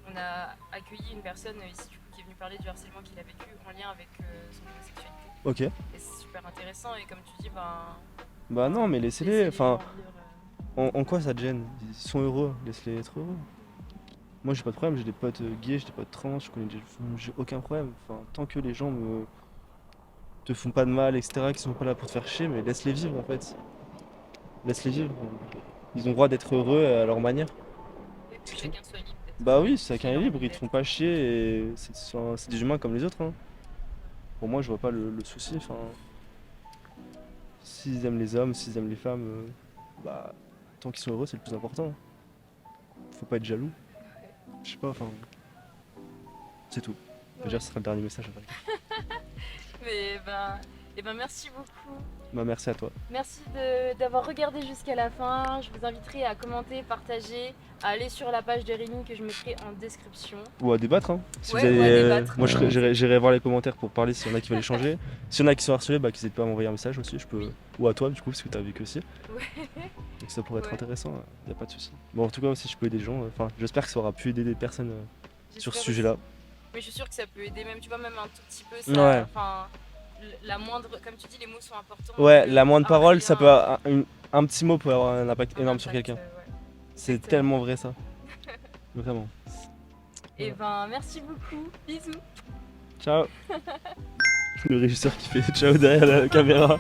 on a accueilli une personne ici du coup, qui est venue parler du harcèlement qu'il a vécu en lien avec son homosexualité. ok. Et c'est super intéressant et comme tu dis, Bah non, mais laisser laissez-les. les Enfin, gens vivre, en quoi ça te gêne? Ils sont heureux, laisse-les être heureux. Moi j'ai pas de problème, j'ai des potes gays, j'ai des potes trans, j'ai aucun problème. Enfin, tant que les gens te font pas de mal, etc., qui sont pas là pour te faire chier, mais laisse-les vivre en fait. Laisse-les vivre. Ils ont le droit d'être heureux à leur manière. et que chacun soit libre d'être Bah oui, qui chacun il est a libre, envie ils te font d'être. pas chier et c'est des humains comme les autres, hein. Pour moi je vois pas le souci. Enfin, s'ils aiment les hommes, s'ils aiment les femmes, bah tant qu'ils sont heureux c'est le plus important. Faut pas être jaloux. Je sais pas, enfin. C'est tout. Je veux dire, ce sera le dernier message après. Mais merci beaucoup. Bah merci à toi. Merci d'avoir regardé jusqu'à la fin. Je vous inviterai à commenter, partager, à aller sur la page de Rémi que je mettrai en description. Ou à débattre, hein. Si Ouais, vous avez, ou à débattre. moi j'irai voir les commentaires pour parler s'il y en a qui veulent échanger. S'il y en a qui sont harcelés, bah qu'ils n'hésitent pas à m'envoyer un message aussi, je peux. Oui. Ou à toi du coup parce que t'as vécu aussi. Ouais. Donc ça pourrait être Ouais. intéressant, y a pas de souci. Bon en tout cas si je peux aider des gens, enfin j'espère que ça aura pu aider des personnes sur ce J'espère sujet-là. aussi. Mais je suis sûre que ça peut aider, même tu vois, même un tout petit peu. Ouais. La moindre, comme tu dis, les mots sont importants. Ouais, que la moindre un parole, rien, ça peut un petit mot peut avoir un impact un énorme sur impact, quelqu'un. ouais. C'est Exactement. tellement vrai ça. Vraiment. Et merci beaucoup. Bisous. Ciao. Le régisseur qui fait ciao derrière la caméra.